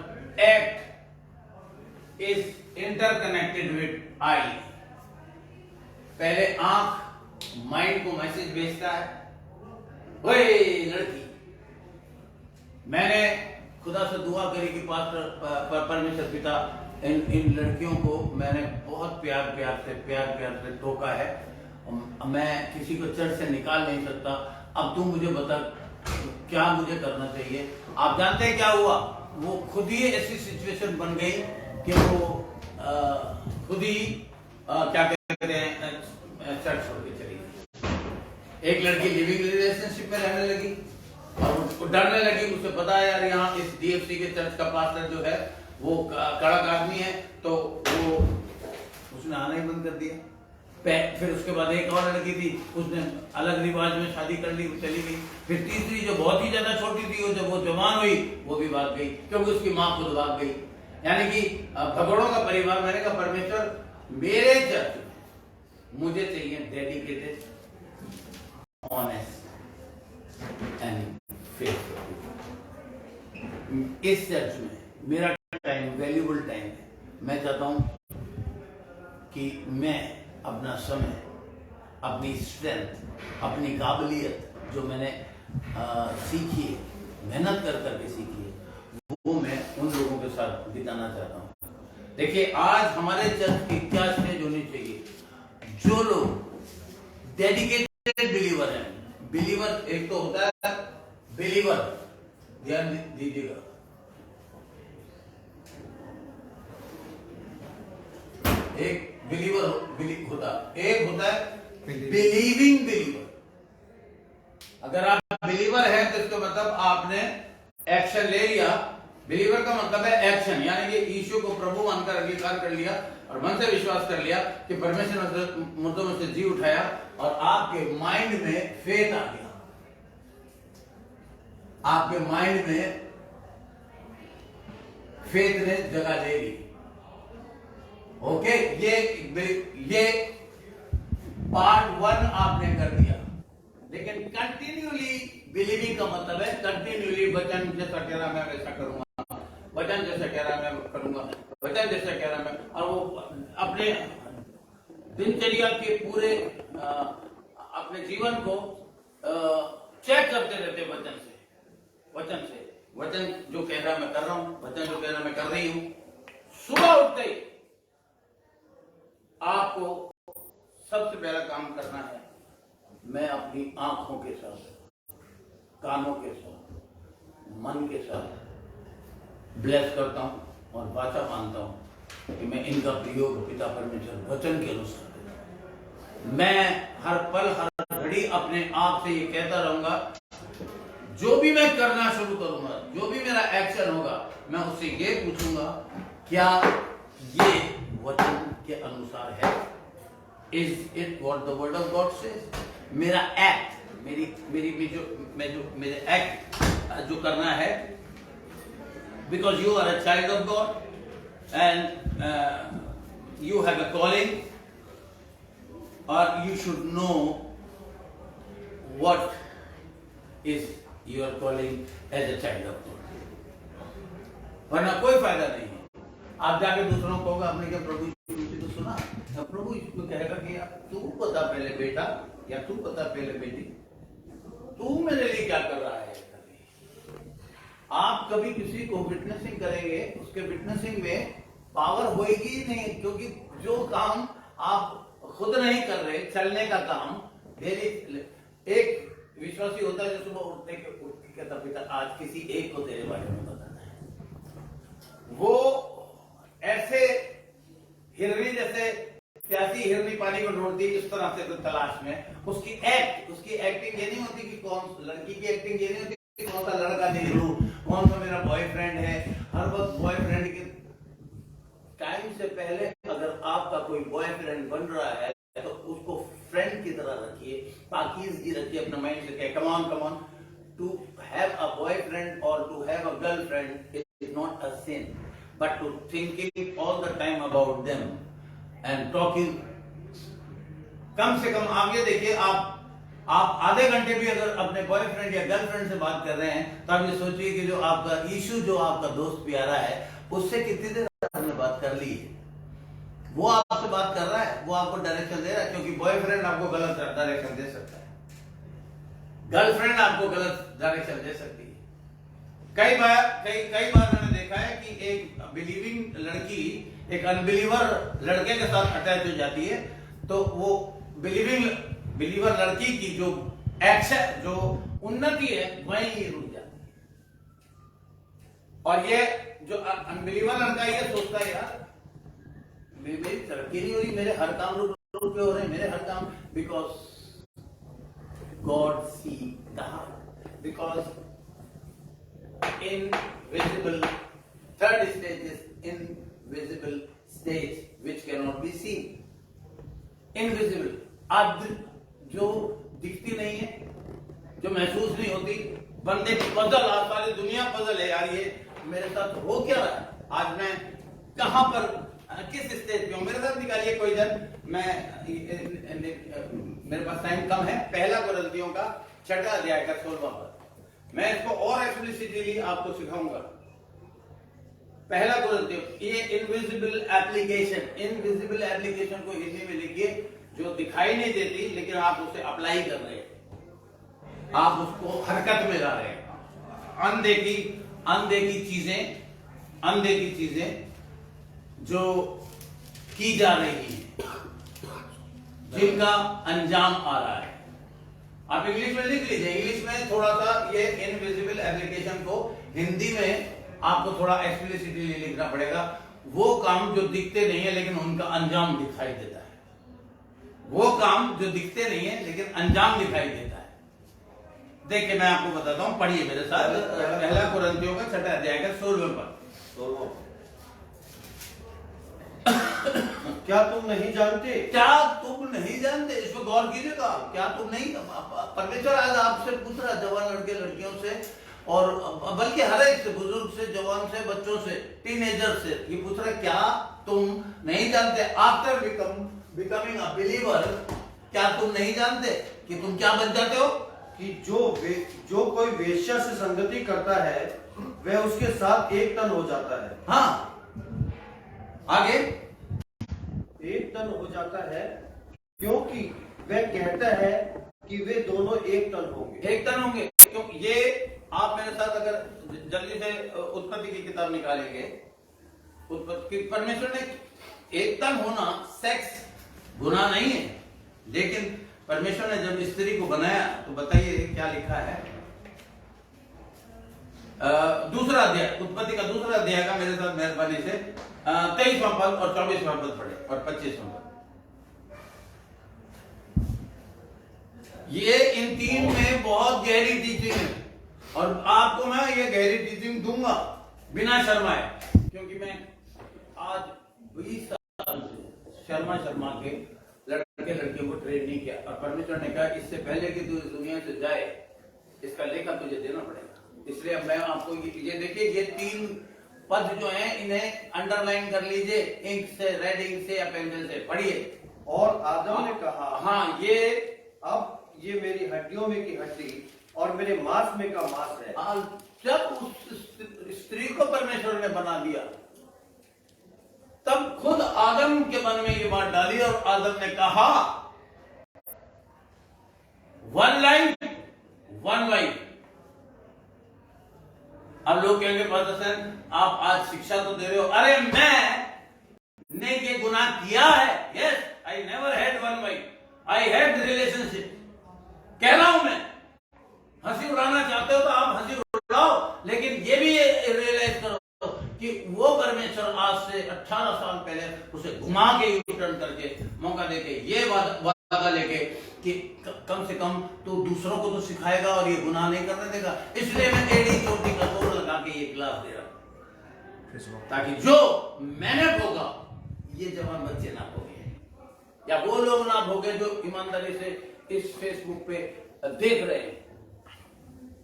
Speaker 1: act is interconnected with I. पहले आंख माइंड को मैसेज भेजता है, ओए लड़की। मैंने खुदा से दुआ करी कि पास्टर परमेश्वर पिता, इन लड़कियों को मैंने बहुत प्यार से टोका है, मैं किसी को चर्च से निकाल नहीं सकता। अब तू मुझे बता क्या मुझे करना चाहिए। आप जानते हैं क्या हुआ, वो खुद ही ऐसी सिचुएशन बन गई कि वो खुद ही क्या कहते हैं, चर्च छोड़ के चली गई। एक लड़की लिविंग रिलेशनशिप में रहने लगी और उसको डरने लगी। उसे पता है यार यहाँ इस DFC के चर्च का पास्टर जो है वो कड़क आदमी है, तो वो उसने आना ही बंद कर दिया। फिर उसके बाद एक और लड़की थी, उसने अलग रिवाज में शादी कर ली, चली गई। फिर तीसरी जो बहुत ही ज्यादा छोटी थी, जब वो जवान हुई वो भी भाग गई, क्योंकि उसकी माँ खुद भाग गई। यानी कि भगोड़ों का परिवार। मैंने कहा परमेश्वर मेरे चर्च में मुझे चाहिए डेडिकेटेड, ऑनेस्ट एंड फेथफुल। इस चर्च में मेरा टाइम वैल्यूबल टाइम है। मैं चाहता हूं कि मैं अपना समय, अपनी स्ट्रेंथ, अपनी काबिलियत जो मैंने सीखी है, मेहनत कर करके सीखी है, वो मैं उन लोगों के साथ बिताना चाहता हूँ। देखिए आज हमारे चर्च की क्या स्टेज होनी चाहिए, जो लोग डेडिकेटेड बिलीवर हैं। बिलीवर एक तो होता है बिलीवर, ध्यान दीजिएगा, एक बिलीवर होता है, एक होता है बिलीविंग बिलीवर। अगर आप बिलीवर हैं तो इसका मतलब आपने एक्शन ले लिया। बिलीवर का मतलब है एक्शन, यानी कि यीशु को प्रभु मानकर अंगीकार कर लिया और मन से विश्वास कर लिया कि परमेश्वर ने मुर्दों में से जी उठाया और आपके माइंड में फेथ आ गया, आपके माइंड में फेथ ने जगह ले ली। ओके, ये पार्ट 1 आपने कर दिया। लेकिन कंटिन्यूली बिलीविंग का मतलब है कंटिन्यूली वचन जैसा कह रहा मैं वैसा करूंगा, वचन जैसा कह रहा मैं करूंगा, वचन जैसा कह रहा मैं, और वो अपने दिनचर्या के पूरे अपने जीवन को चेक करते रहते वचन से, वचन से, वचन जो कह रहा मैं कर रहा हूं, वचन जो कह रहा मैं कर रही हूं। सुबह उठते ही आपको सबसे पहला काम करना है, मैं अपनी आंखों के साथ, कानों के साथ, मन के साथ ब्लेस करता हूं और वाचा मानता हूं कि मैं इनका प्रयोग पिता परमेश्वर वचन के अनुसार करूंगा। मैं हर पल हर घड़ी अपने आप से ये कहता रहूंगा, जो भी मैं करना शुरू करूंगा, जो भी मेरा एक्शन होगा, मैं उससे ये पूछूंगा क्या ये वचन के अनुसार है? Is it what the word of God says? मेरा एक्ट, मेरे एक्ट जो करना है, because you are a child of God and you have a calling, और you should know what is your calling as a child of God. वरना कोई फायदा नहीं है। आप जाके दूसरों को होगा, आपने क्या प्रभु तो सुना, प्रभु इसको कहेगा कि तू बता पहले बेटा, या तू बता पहले बेटी, तू मेरे लिए क्या कर रहा है। आप कभी किसी को विटनेसिंग करेंगे, उसके विटनेसिंग में पावर होएगी ही नहीं, क्योंकि जो काम आप खुद नहीं कर रहे, चलने का काम, एक विश्वासी होता है जो सुबह उठने के कहता पिता आज किसी एक को तेरे बारे में बताना है। वो ऐसे हिरनी जैसे प्यासी हिरनी पानी को ढूंढती है, इस तरह से तो तलाश में उसकी एक्टिंग ये नहीं होती कि कौन, लड़की की एक्टिंग ये नहीं होती कि कौन सा लड़का देख लूं, कौन सा मेरा बॉयफ्रेंड है। हर वक्त बॉयफ्रेंड के टाइम से पहले अगर आपका कोई बॉयफ्रेंड बन रहा है तो उसको फ्रेंड की तरह रखिए, पाकीज़गी रखिए अपने माइंड से। Come on, to have a boyfriend और to have a girlfriend is not a sin, but to thinking all the time about them and talking। कम से कम आप ये देखिए, आप आधे घंटे भी अगर अपने बॉयफ्रेंड या गर्लफ्रेंड से बात कर रहे हैं तो आप ये सोचिए कि जो आपका यीशु, जो आपका दोस्त प्यारा है, उससे कितनी देर आपने बात कर ली है। वो आपसे बात कर रहा है, वो आपको डायरेक्शन दे रहा है, क्योंकि बॉयफ्रेंड आपको गलत डायरेक्शन दे सकता है, गर्लफ्रेंड आपको गलत डायरेक्शन दे सकती है। कई बार मैंने देखा है कि एक बिलीविंग लड़की एक अनबिलीवर लड़के के साथ अटैच हो जाती है, तो वो बिलीवर लड़की की जो एक्शन, जो उन्नति है, वहीं रुक जाती है। और ये जो अनबिलीवर लड़का ये सोचता है यार मेरी तरक्की नहीं हो रही, मेरे हर काम रुक के हो रहे हैं, मेरे हर काम, because God see the heart, because invisible, third stage is invisible stage which cannot be seen। invisible, आज जो दिखती नहीं है, जो महसूस नहीं होती, बंदे की पजल, आज सारी दुनिया पजल है यार, ये मेरे साथ हो क्या रहा है, आज मैं कहां पर, किस स्टेज पे हूं, मेरे साथ निकालिए कोई जन। मेरे पास टाइम कम है। पहला कुरिन्थियों का 6वां अध्याय का 16वां पद, मैं इसको और एक्सप्लिसिटली आपको सिखाऊंगा। पहला कुरिन्थियों, ये इनविजिबल एप्लीकेशन को हिंदी में लिखिए, जो दिखाई नहीं देती लेकिन आप उसे अप्लाई कर रहे हैं, आप उसको हरकत में ला रहे हैं। अनदेखी चीजें जो की जा रही हैं, जिनका अंजाम आ रहा है। आप इंग्लिश में लिख लीजिए, इंग्लिश में थोड़ा सा ये इनविजिबल एप्लीकेशन को हिंदी में आपको थोड़ा एक्सप्लिसिटली लिखना पड़ेगा। वो काम जो दिखते नहीं है लेकिन उनका अंजाम दिखाई देता है, वो काम जो दिखते नहीं है लेकिन अंजाम दिखाई देता है। देखिए मैं आपको बताता हूँ, पढ़िए मेरे साथ पहला कुरिन्थियों का 6 अध्याय का 16वें पद।
Speaker 2: क्या तुम नहीं जानते?
Speaker 1: क्या तुम नहीं जानते? इस पर गौर कीजिएगा। क्या तुम नहीं, परमेश्वर आज आपसे पूछ रहा है, जवान लड़के लड़कियों से, और बल्कि हर एक से, बुजुर्ग से, जवान से, बच्चों से, टीनेजर से, ये पूछ रहा है क्या तुम नहीं जानते? आफ्टर बिकमिंग अ बिलीवर, क्या तुम नहीं जानते कि तुम क्या बन जाते हो?
Speaker 2: कि जो कोई वेश्या से संगति करता है वह उसके साथ एक तन हो जाता है।
Speaker 1: हाँ, आगे
Speaker 2: एक तन हो जाता है क्योंकि वह कहता है कि वे दोनों एक तन होंगे।
Speaker 1: एक तन होंगे, क्योंकि ये आप मेरे साथ अगर जल्दी से उत्पत्ति की किताब निकालेंगे, उत्पत्ति, परमेश्वर ने एक तन होना सेक्स गुनाह नहीं है, लेकिन परमेश्वर ने जब स्त्री को बनाया तो बताइए क्या लिखा है। दूसरा अध्याय, उत्पत्ति का दूसरा अध्याय का मेरे साथ मेहरबानी से 23वां पद और 24वां पद पढ़े और 25वां पद। ये इन तीन में बहुत गहरी टीचिंग है और आपको मैं ये गहरी टीचिंग दूंगा बिना शर्माए, क्योंकि मैं आज 20 साल से शर्मा के लड़के लड़कियों को ट्रेन नहीं किया, और परमेश्वर ने कहा इससे पहले कि तू इस दुनिया से जाए इसका लेखा तुझे देना पड़ेगा। इसलिए अब मैं आपको ये देखिए, ये 3 पद जो हैं इन्हें अंडरलाइन कर लीजिए, इंक से, रेड इंक से या पेंसिल से पढ़िए।
Speaker 2: और आदम ने कहा,
Speaker 1: हाँ, ये
Speaker 2: अब ये मेरी हड्डियों में की हड्डी और मेरे मांस में का मांस है।
Speaker 1: जब उस स्त्री को परमेश्वर ने बना दिया तब खुद आदम के मन में ये बात डाली और आदम ने कहा 1 लाइफ 1 वाइफ। अब लोग कहेंगे पादर आप आज शिक्षा तो दे रहे हो, अरे मैंने ये गुनाह किया है। Yes, I never had 1 wife, I had relationship. कह रहा हूं मैं, हंसी उड़ाना चाहते हो तो आप हंसी उड़ाओ, लेकिन ये भी रियलाइज करो कि वो परमेश्वर आज से 18 साल पहले उसे घुमा के यूटर्न करके मौका देके ये वादा लेके कि कम से कम तो दूसरों को तो सिखाएगा और ये गुनाह नहीं करने देगा। इसलिए मैं एड़ी चोटी का तोड़ लगा के ये क्लास दे रहा हूं, ताकि जो मैंने भोगा ये जवान बच्चे ना भोगे, या वो लोग ना भोगे जो ईमानदारी से इस फेसबुक पे देख रहे हैं।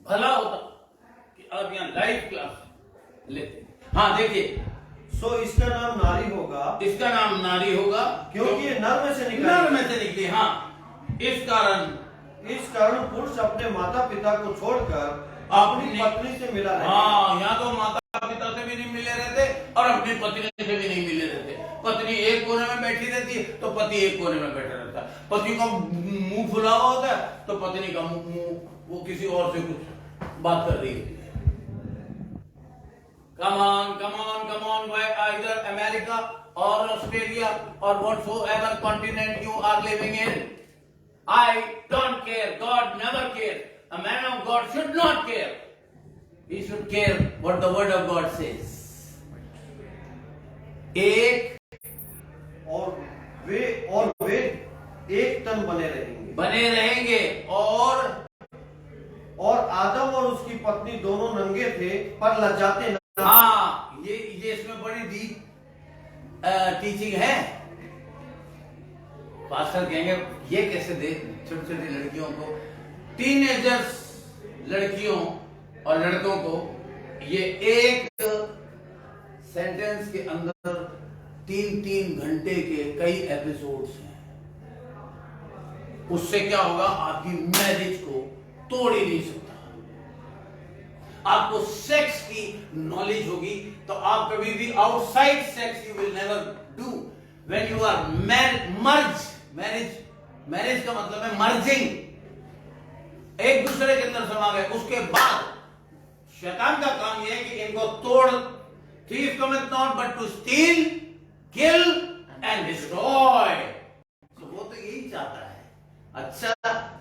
Speaker 1: भला होता कि आप यहाँ लाइव क्लास लेते। हाँ देखिए,
Speaker 2: सो इसका नाम नारी होगा,
Speaker 1: इसका नाम नारी होगा
Speaker 2: क्योंकि ये नर में से निकली।
Speaker 1: नर में से निकली। हाँ, इस कारण
Speaker 2: पुरुष अपने माता पिता को छोड़कर अपनी पत्नी से मिला है।
Speaker 1: हाँ, यहाँ तो माता पिता से भी नहीं मिले रहते और अपनी पत्नी से भी नहीं मिले रहते। पत्नी एक कोने में बैठी रहती है तो पति एक कोने में बैठा रहता है। पति का मुंह फुला हुआ होता है तो पत्नी का मुंह वो किसी और से कुछ बात कर रही होती है। Come on, either America or Australia or whatsoever continent you are living in. I don't care. God never cares. A man of God should not care. He should care what the word of God says. एक
Speaker 2: और वे एक तन बने रहेंगे और आदम और उसकी पत्नी दोनों नंगे थे पर लज्जाते न।
Speaker 1: हाँ, ये इसमें बड़ी डीप टीचिंग है। पास्टर कहेंगे ये कैसे दे छोटी छोटी लड़कियों को, टीनेजर्स लड़कियों और लड़कों को ये एक सेंटेंस के अंदर 3-3 घंटे के कई एपिसोड्स हैं। उससे क्या होगा, आपकी मैरिज को तोड़ ही नहीं सकता। आपको सेक्स की नॉलेज होगी तो आप कभी भी outside sex you will never do. When you are marriage का मतलब है मर्जिंग, एक दूसरे के अंदर समा गए। उसके बाद शैतान का काम यह है कि इनको तोड़। Thief cometh not but to steal, kill and destroy। तो वो तो यही चाहता है। अच्छा,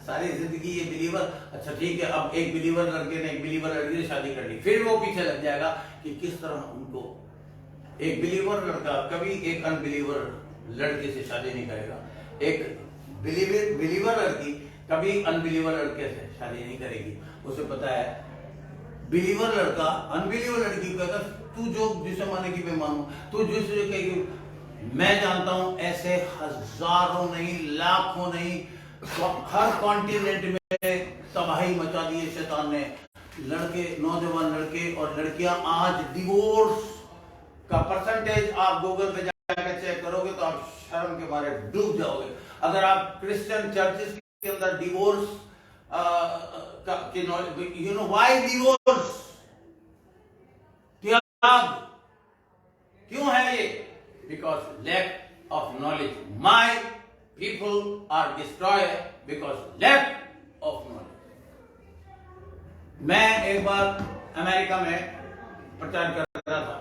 Speaker 1: सारी जिंदगी ये बिलीवर, अच्छा ठीक है, अब एक बिलीवर लड़के ने एक बिलीवर लड़की ने शादी कर ली, फिर वो पीछे लग जाएगा कि किस तरह उनको, एक बिलीवर लड़का कभी एक अनबिलीवर लड़के से शादी नहीं करेगा, एक बिलीवर लड़की कभी अनबिलीवर लड़के से शादी नहीं करेगी। उसे पता है बिलीवर लड़का अनबिलीवर लड़की को अगर तू जो जिसे माने कि मैं मानूं, तू जिसे कहेगी। मैं जानता हूं ऐसे हजारों नहीं, लाखों नहीं, हर कॉन्टिनेंट में तबाही मचा दी है शैतान ने। लड़के, नौजवान लड़के और लड़कियां आज डिवोर्स का परसेंटेज आप गूगल पे जाकर चेक करोगे तो आप शर्म के मारे डूब जाओगे। अगर आप क्रिश्चियन चर्चेस के अंदर divorce you know why divorce, त्याग क्यों है ये? Because lack of knowledge. My people are destroyed because lack of knowledge. मैं एक बार अमेरिका में प्रचार कर रहा था।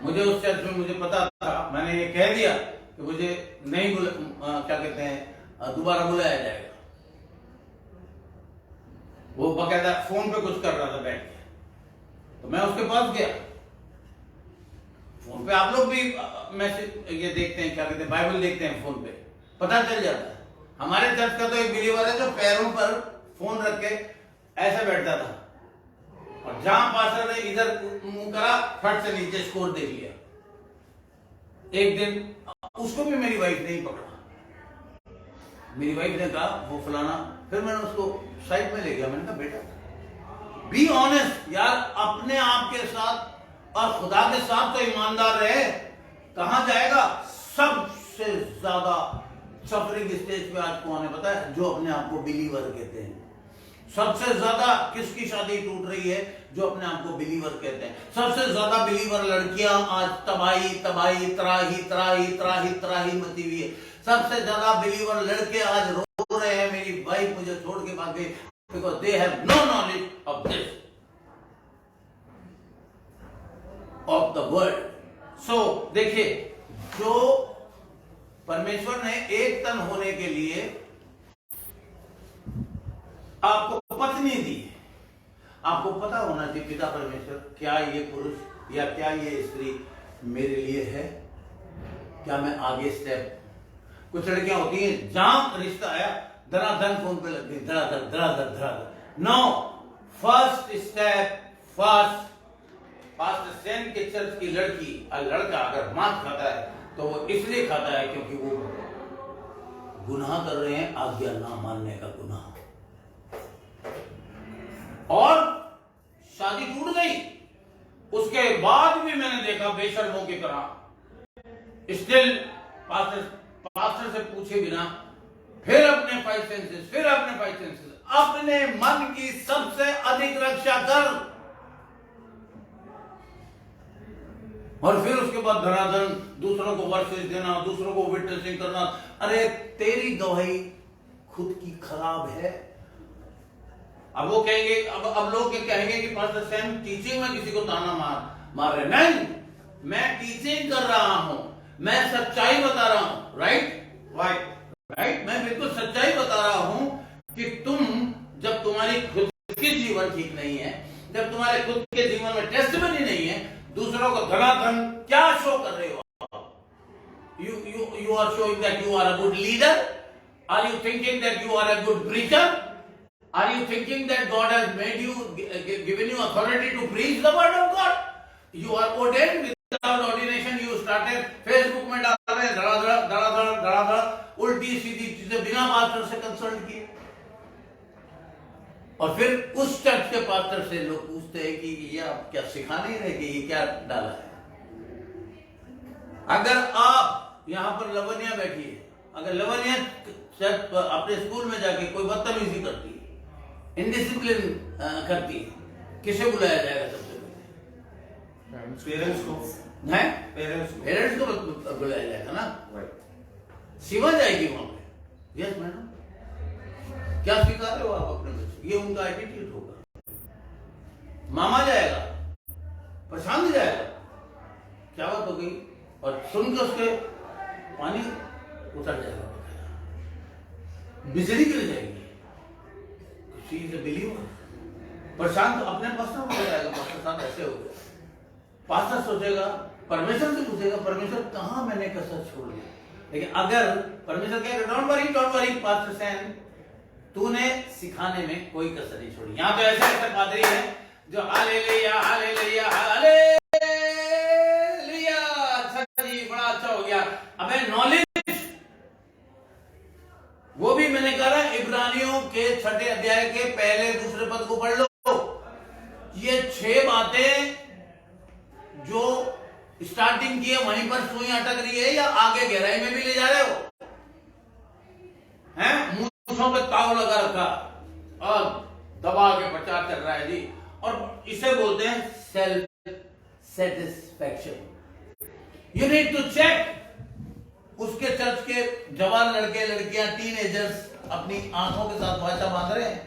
Speaker 1: मुझे उस चर्च में मुझे पता था, मैंने ये कह दिया कि मुझे नहीं क्या कहते हैं दोबारा बुलाया जाएगा। वो बकायदा फोन पे कुछ कर रहा था बैठ के, तो मैं उसके पास गया। फोन पे आप लोग भी मैसेज ये देखते हैं, क्या कहते हैं, बाइबल देखते हैं फोन पे, पता चल जाता है। हमारे चर्च का तो एक बिलीवर है जो पैरों पर फोन रख के ऐसे बैठता था, और जहां पास्टर ने इधर मुंह करा, फट से नीचे स्कोर देख लिया। एक दिन उसको भी मेरी वाइफ ने ही पकड़ा। मेरी वाइफ ने कहा वो फलाना, फिर मैंने उसको साइड में ले गया। मैंने कहा बेटा बी ऑनेस्ट यार, अपने आप के साथ और खुदा के साथ तो ईमानदार रहे। कहां जाएगा? सबसे ज्यादा सफरिंग स्टेज पे आज कौन है पता है? जो अपने आप को बिलीवर कहते हैं। सबसे ज्यादा किसकी शादी टूट रही है? जो अपने आप को बिलीवर कहते हैं। सबसे ज्यादा बिलीवर लड़कियां आज तबाही तबाही त्राही त्राही त्राही त्राही मची हुई है। सबसे ज्यादा बिलीवर लड़के आज रो रहे हैं, मेरी वाइफ मुझे छोड़ के भाग गई, because they have no knowledge of this of the world. So देखिए, जो परमेश्वर ने एक तन होने के लिए आपको पत्नी दी है, आपको पता होना चाहिए पिता परमेश्वर क्या ये पुरुष या क्या ये स्त्री मेरे लिए है, क्या मैं आगे स्टेप। कुछ लड़कियां होती हैं जहां रिश्ता आया धड़ाधड़ फोन पे लग गई, धड़ाधड़ धड़ाधड़ धड़ाधड़। No, first step first. Pastor Sen के चर्च की लड़की और लड़का अगर मांस खाता है तो वो इसलिए खाता है क्योंकि वो गुनाह कर रहे हैं, आज्ञा ना मानने का गुनाह। और शादी टूट गई, उसके बाद भी मैंने देखा बेशर्मों की तरह स्टिल पास्टर से पूछे बिना फिर अपने 5 सेंसेस, फिर अपने 5 सेंसेस, अपने मन की सबसे अधिक रक्षा कर, और फिर उसके बाद धड़ाधड़ दूसरों को वर्सेस देना, दूसरों को विटनेसिंग करना। अरे तेरी गवाही खुद की खराब है। अब वो कहेंगे, अब लोग क्या कहेंगे कि पास्टर सैम टीचिंग में किसी को ताना मार रहे। नहीं, मैं टीचिंग कर रहा हूं, मैं सच्चाई बता रहा हूं। राइट, मैं बिल्कुल सच्चाई बता रहा हूं कि तुम जब तुम्हारी खुद की जीवन ठीक नहीं है, जब तुम्हारे खुद के जीवन में टेस्टिमनी नहीं है, दूसरों को धनाधन क्या शो कर रहे हो? You are showing that you are a good leader? Are you thinking that you are a good preacher? Are you thinking that God has made you, given you authority to preach the word of God? You are ordained without ordination. You started Facebook में डाल रहे धड़ाधड़ उल्टी सीधी चीजें बिना pastor से consult किए। और फिर उस चर्च के पास्टर से लोग पूछते हैं कि ये आप क्या सिखा नहीं रहे, कि ये क्या डाला है। अगर आप यहां पर लवनिया बैठी है, अगर लवनिया अपने स्कूल में जाके कोई बदतमीजी करती है, इनडिसिप्लिन करती है, किसे बुलाया जाएगा सबसे पहले? पेरेंट्स को बुलाया जाएगा ना। सिवा जाएगी वहां पे। यस मैडम, क्या स्वीकार रहे हो आप अपने बच्चे? ये उनका एटीट्यूड होगा। मामा जाएगा, प्रशांत जाएगा, क्या बात हो गई, और सुन के उसके पानी उतर जाएगा, बिजली गिर जाएगी। She is a believer. Prashant अपने पास हो जाएगा, पास्टर साहब ऐसे हो गए। पास्टर सोचेगा, परमेश्वर से पूछेगा, परमेश्वर कहां मैंने कसर छोड़ दिया? लेकिन अगर परमेश्वर कहे डोंट वरी पास्टर सैम, तूने सिखाने में कोई कसर नहीं छोड़ी। यहाँ तो ऐसे पादरी है जो हालेलुया हालेलुया हालेलुया, अच्छा जी बड़ा अच्छा हो गया। अबे नॉलेज, वो भी मैंने कहा इब्रानियों के 6 अध्याय के पहले दूसरे पद को पढ़ लो। ये 6 बातें जो स्टार्टिंग की है वहीं पर सुई अटक रही है या आगे गहराई में भी ले जा रहे हो? हैं मूंछों पे ताव लगा रखा और दबा के प्रचार चल रहा है जी, और इसे बोलते हैं self satisfaction. You need to check. उसके चर्च के जवान लड़के लड़कियां टीनेजर्स अपनी आंखों के साथ भाषा बांध रहे हैं,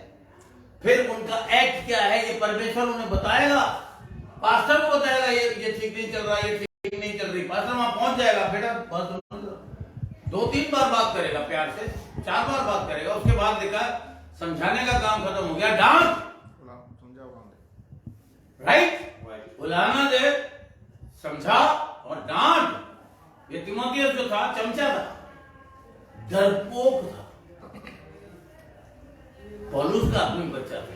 Speaker 1: फिर उनका एक्ट क्या है ये परमेश्वर उन्हें बताएगा, पास्टर को बताएगा ये ठीक नहीं चल रहा, ये ठीक नहीं चल रही। पास्टर वहां पहुंच जाएगा, बेटा बस 2-3 बार बात करेगा, प्यार से 4 बार बात करेगा, उसके बाद देखा समझाने का काम खत्म हो गया, डांट राइट, बुलाना दे, समझा और डांट। ये तिमोथियस जो था चमचा था, डरपोक था, पौलुस का अपनी बच्चा था।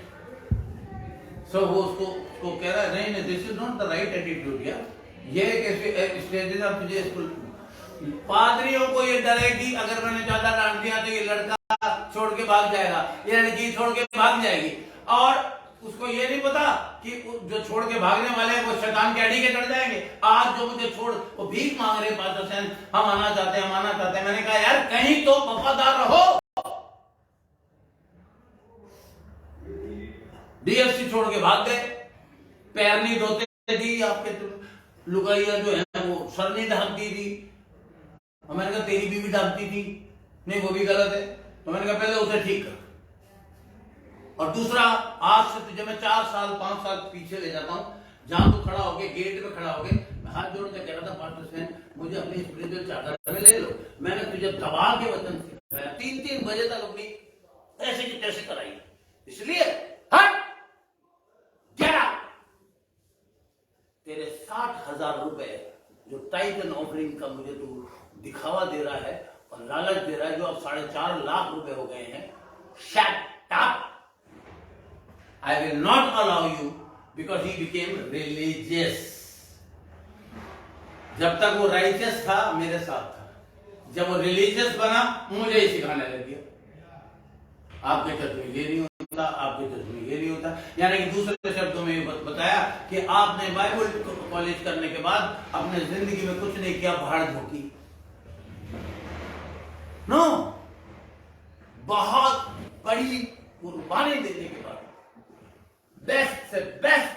Speaker 1: सो वो उसको कह रहा है नहीं this is not the right attitude यार, ये एक स्टेज है तुझे स्कूल। पादरियों को ये डर है कि अगर मैंने ज्यादा डांट दिया तो ये लड़का छोड़ के भाग जाएगा, ये लड़की छोड़ के भाग जाएगी, और उसको ये नहीं पता कि जो छोड़ के भागने वाले हैं वो शैतान के अड़ी के चढ़ जाएंगे। आज जो मुझे छोड़ वो भीख मांग रहे पास्टर सैन, हम आना चाहते हैं, हम आना चाहते हैं। मैंने कहा यार कहीं तो वफादार रहो। डीएफसी छोड़ के भाग गए, पैर नहीं धोते थी, आपके लुगाइया जो है वो सर नहीं ढांकती थी। और मैंने कहा तेरी बीवी ढांकती थी, नहीं वो भी गलत है। तो मैंने कहा पहले उसे ठीक कर, और दूसरा आज से तुझे मैं 4 साल 5 साल पीछे ले जाता हूं, जहां तू खड़ा होके गेट में खड़ा होके मैं हाथ जोड़ के कह रहा था पास्टर सैन मुझे अपनी स्पिरिचुअल चादर में ले लो। मैंने तुझे दबा के वचन सिखाया, 3-3 बजे तक अपनी ऐसे की तैसे कराई, इसलिए हट गेट आउट। तेरे 60,000 रुपए जो टाइट एंड ऑफरिंग का मुझे तू दिखावा दे रहा है और लालच दे रहा है, जो अब 4.5 लाख रुपए हो गए हैं, shut up. I will not allow you because he became religious. जब तक वो righteous था मेरे साथ था, जब वो religious बना मुझे ही सिखाने लग गया आपके चर्च में ये नहीं होता, आपके चर्च में ये नहीं होता। यानी कि दूसरे शब्दों में बताया कि आपने बाइबल कॉलेज करने के बाद अपने जिंदगी में कुछ नहीं किया, भाड़ झोंकी। नो, बहुत बड़ी कुर्बानी देने के बाद बेस्ट से बेस्ट,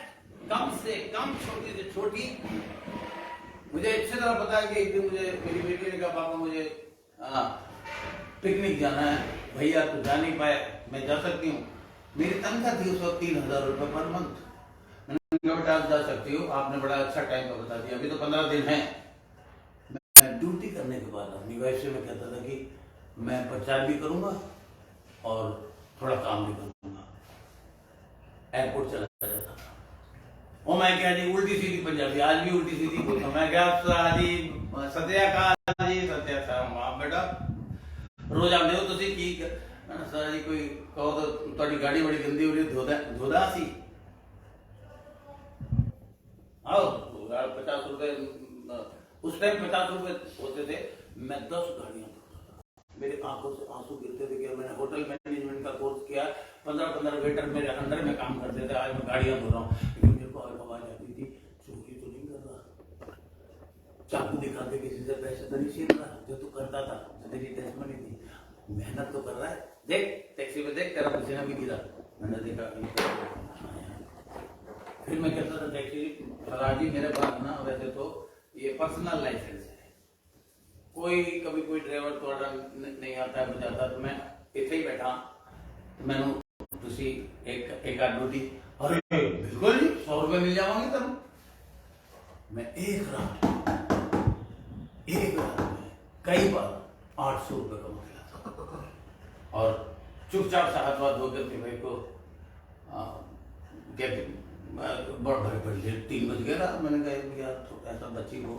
Speaker 1: कम से कम, छोटी से छोटी। मुझे अच्छी तरह पता है कि एक दिन मुझे मेरी बेटी ने कहा पापा मुझे पिकनिक जाना है। भैया तो जा नहीं पाए, मैं जा सकती हूँ। मेरी तनख्वाह थी उस वक्त 3,000 रुपये पर मंथ। मैंने कहा बेटा आप जा सकती हो, आपने बड़ा अच्छा टाइम का बता दिया, अभी तो 15 दिन है। मैं ड्यूटी करने के बाद अपनी वाइफ से मैं कहता था कि मैं प्रचार भी करूंगा और थोड़ा काम भी करूंगा। एयरपोर्ट चला जाता था, और मैं क्या जी उल्टी सीधी पंजाबी, आज भी उल्टी सीधी बोलता हूँ। मैं क्या जी सत्याकाल जी सत्याकाल आप बेटा रोज आते हो तुसी की सर जी कोई कहो तो तुम्हारी गाड़ी बड़ी गंदी हो रही धोदा सी आओ 50 रुपए, उस टाइम 50 रुपए होते थे। मैं 10 गाड़ियां धोता था, मेरे आंखों से आंसू गिरते थे कि मैंने होटल मैनेजमेंट का कोर्स किया, 15-15 वेटर मेरे अंडर में काम करते थे, आज मैं गाड़ियां धो रहा हूँ। लेकिन मेरे को आवाज आती थी चोरी तो नहीं कर रहा, चाकू दिखा के किसी से पैसे तो नहीं छीन रहा, जो तू करता था, तेरी टेस्टमनी थी, मेहनत तो कर रहा है, देख टैक्सी में देख तेरा पसीना भी गिरा। मैंने देखा, फिर मैं कहता था टैक्सी फराजी मेरे पास ना वैसे तो ये पर्सनल लाइसेंस है, कोई कभी कोई ड्राइवर थोड़ा नहीं आता है बजाता, तो मैं इतने ही बैठा मैंने तुसी एक आध रोटी, अरे बिल्कुल जी 100 रुपए मिल जाओगे तब। मैं एक रात में कई बार 800 रुपए कमा लिया था, और चुपचाप से हाथ धो के अपने भाई को बड़ भाई पढ़ 3 बज गया। मैंने कहा यार तो ऐसा बच्ची को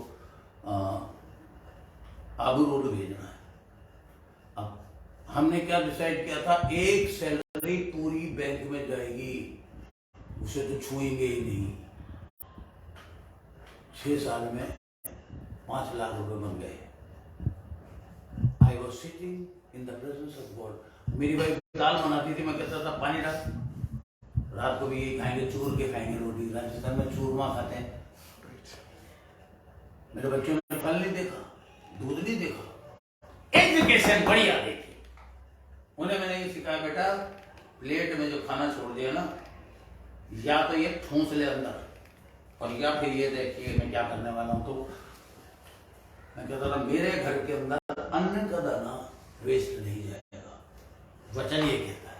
Speaker 1: आबू रोड भेजना है। अब हमने क्या डिसाइड किया था, एक सैलरी पूरी बैंक में जाएगी, उसे तो छुएंगे ही नहीं। 6 साल में 5 लाख रुपए बन गए। I was sitting in the presence of God. मेरी वाइफ दाल बनाती थी, मैं कहता था पानी डाल, रात को भी यही खाएंगे, चूर के खाएंगे रोटी। राजस्थान में चूरमा खाते हैं। मेरे बच्चों ने फल नहीं देखा, दूध नहीं देखा, एजुकेशन बढ़िया देखी। उन्हें मैंने ये सिखाया, बेटा प्लेट में जो खाना छोड़ दिया ना, या तो ये ठूंस ले अंदर, और या फिर ये देखिए मैं क्या करने वाला हूं। तो मैं कहता था मेरे घर के अंदर अन्न का दाना वेस्ट नहीं जाएगा। वचन ये कहता है,